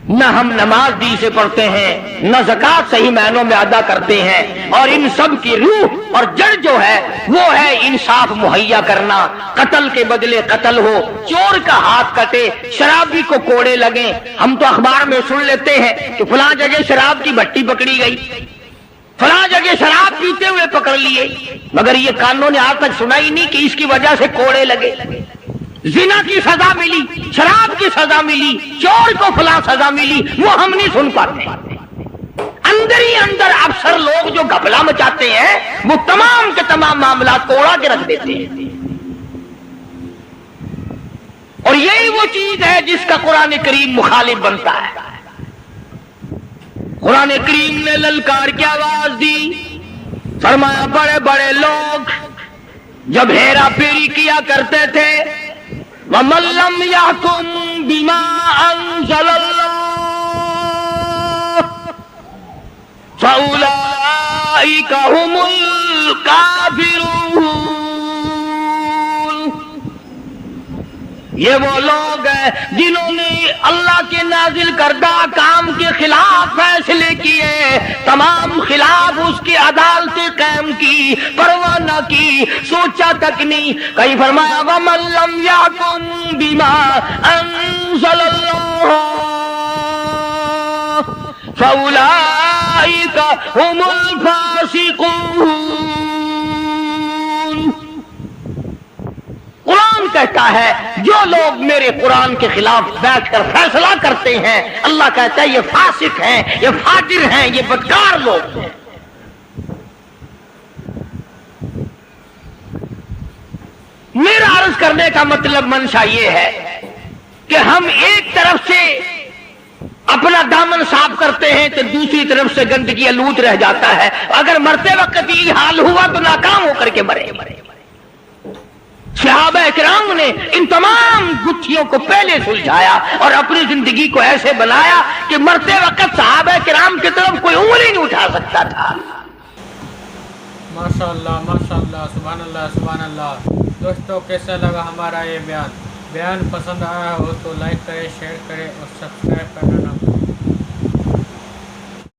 نہ ہم نماز دی سے پڑھتے ہیں، نہ زکات صحیح معنوں میں ادا کرتے ہیں، اور ان سب کی روح اور جڑ جو ہے وہ ہے انصاف مہیا کرنا، قتل کے بدلے قتل ہو، چور کا ہاتھ کٹے، شرابی کو کوڑے لگیں۔ ہم تو اخبار میں سن لیتے ہیں کہ فلاں جگہ شراب کی بھٹی پکڑی گئی، فلاں جگہ شراب پیتے ہوئے پکڑ لیے، مگر یہ کانوں نے آج تک سنا ہی نہیں کہ اس کی وجہ سے کوڑے لگے، زنا کی سزا ملی، شراب کی سزا ملی، چور کو فلاں سزا ملی، وہ ہم نہیں سن پاتے۔ اندر ہی اندر افسر لوگ جو گھپلا مچاتے ہیں وہ تمام کے تمام معاملات کو اڑا کے رکھ دیتے ہیں، اور یہی وہ چیز ہے جس کا قرآن کریم مخالف بنتا ہے۔ قرآن کریم نے للکار کی آواز دی، فرمایا بڑے بڑے لوگ جب ہیرا پھیری کیا کرتے تھے، وَمَن لَّمْ يَحْكُم بِمَا أَنزَلَ اللَّهُ فَأُولَٰئِكَ هُمُ الْكَافِرُونَ۔ یہ وہ لوگ ہیں جنہوں نے اللہ کے نازل کردہ کام کے خلاف فیصلے کیے، تمام خلاف اس کی عدالتیں قائم کی، پرواہ نہ کی، سوچا تک نہیں۔ کہیں فرمایا وَمَن لَّمْ يَحْكُم بِمَا أَنزَلَ اللَّهُ فَأُولَٰئِكَ هُمُ الْفَاسِقُونَ۔ قرآن کہتا ہے جو لوگ میرے قرآن کے خلاف بیٹھ کر فیصلہ کرتے ہیں، اللہ کہتا ہے یہ فاسق ہیں، یہ فاجر ہیں، یہ بدکار لوگ ہیں۔ میرا عرض کرنے کا مطلب منشا یہ ہے کہ ہم ایک طرف سے اپنا دامن صاف کرتے ہیں تو دوسری طرف سے گندگی آلود رہ جاتا ہے۔ اگر مرتے وقت یہ حال ہوا تو ناکام ہو کر کے مرے۔ صحابہ کرام نے ان تمام گتھیوں کو پہلے سلجھایا اور اپنی زندگی کو ایسے بنایا کہ مرتے وقت صحابہ کرام کی طرف کوئی انگلی نہیں اٹھا سکتا تھا۔ ماشاءاللہ ماشاءاللہ، سبحان اللہ سبحان اللہ۔ دوستو کیسا لگا ہمارا یہ بیان پسند آیا ہو تو لائک کرے، شیئر کرے اور سبسکرائب کرنا نہ بھولیں۔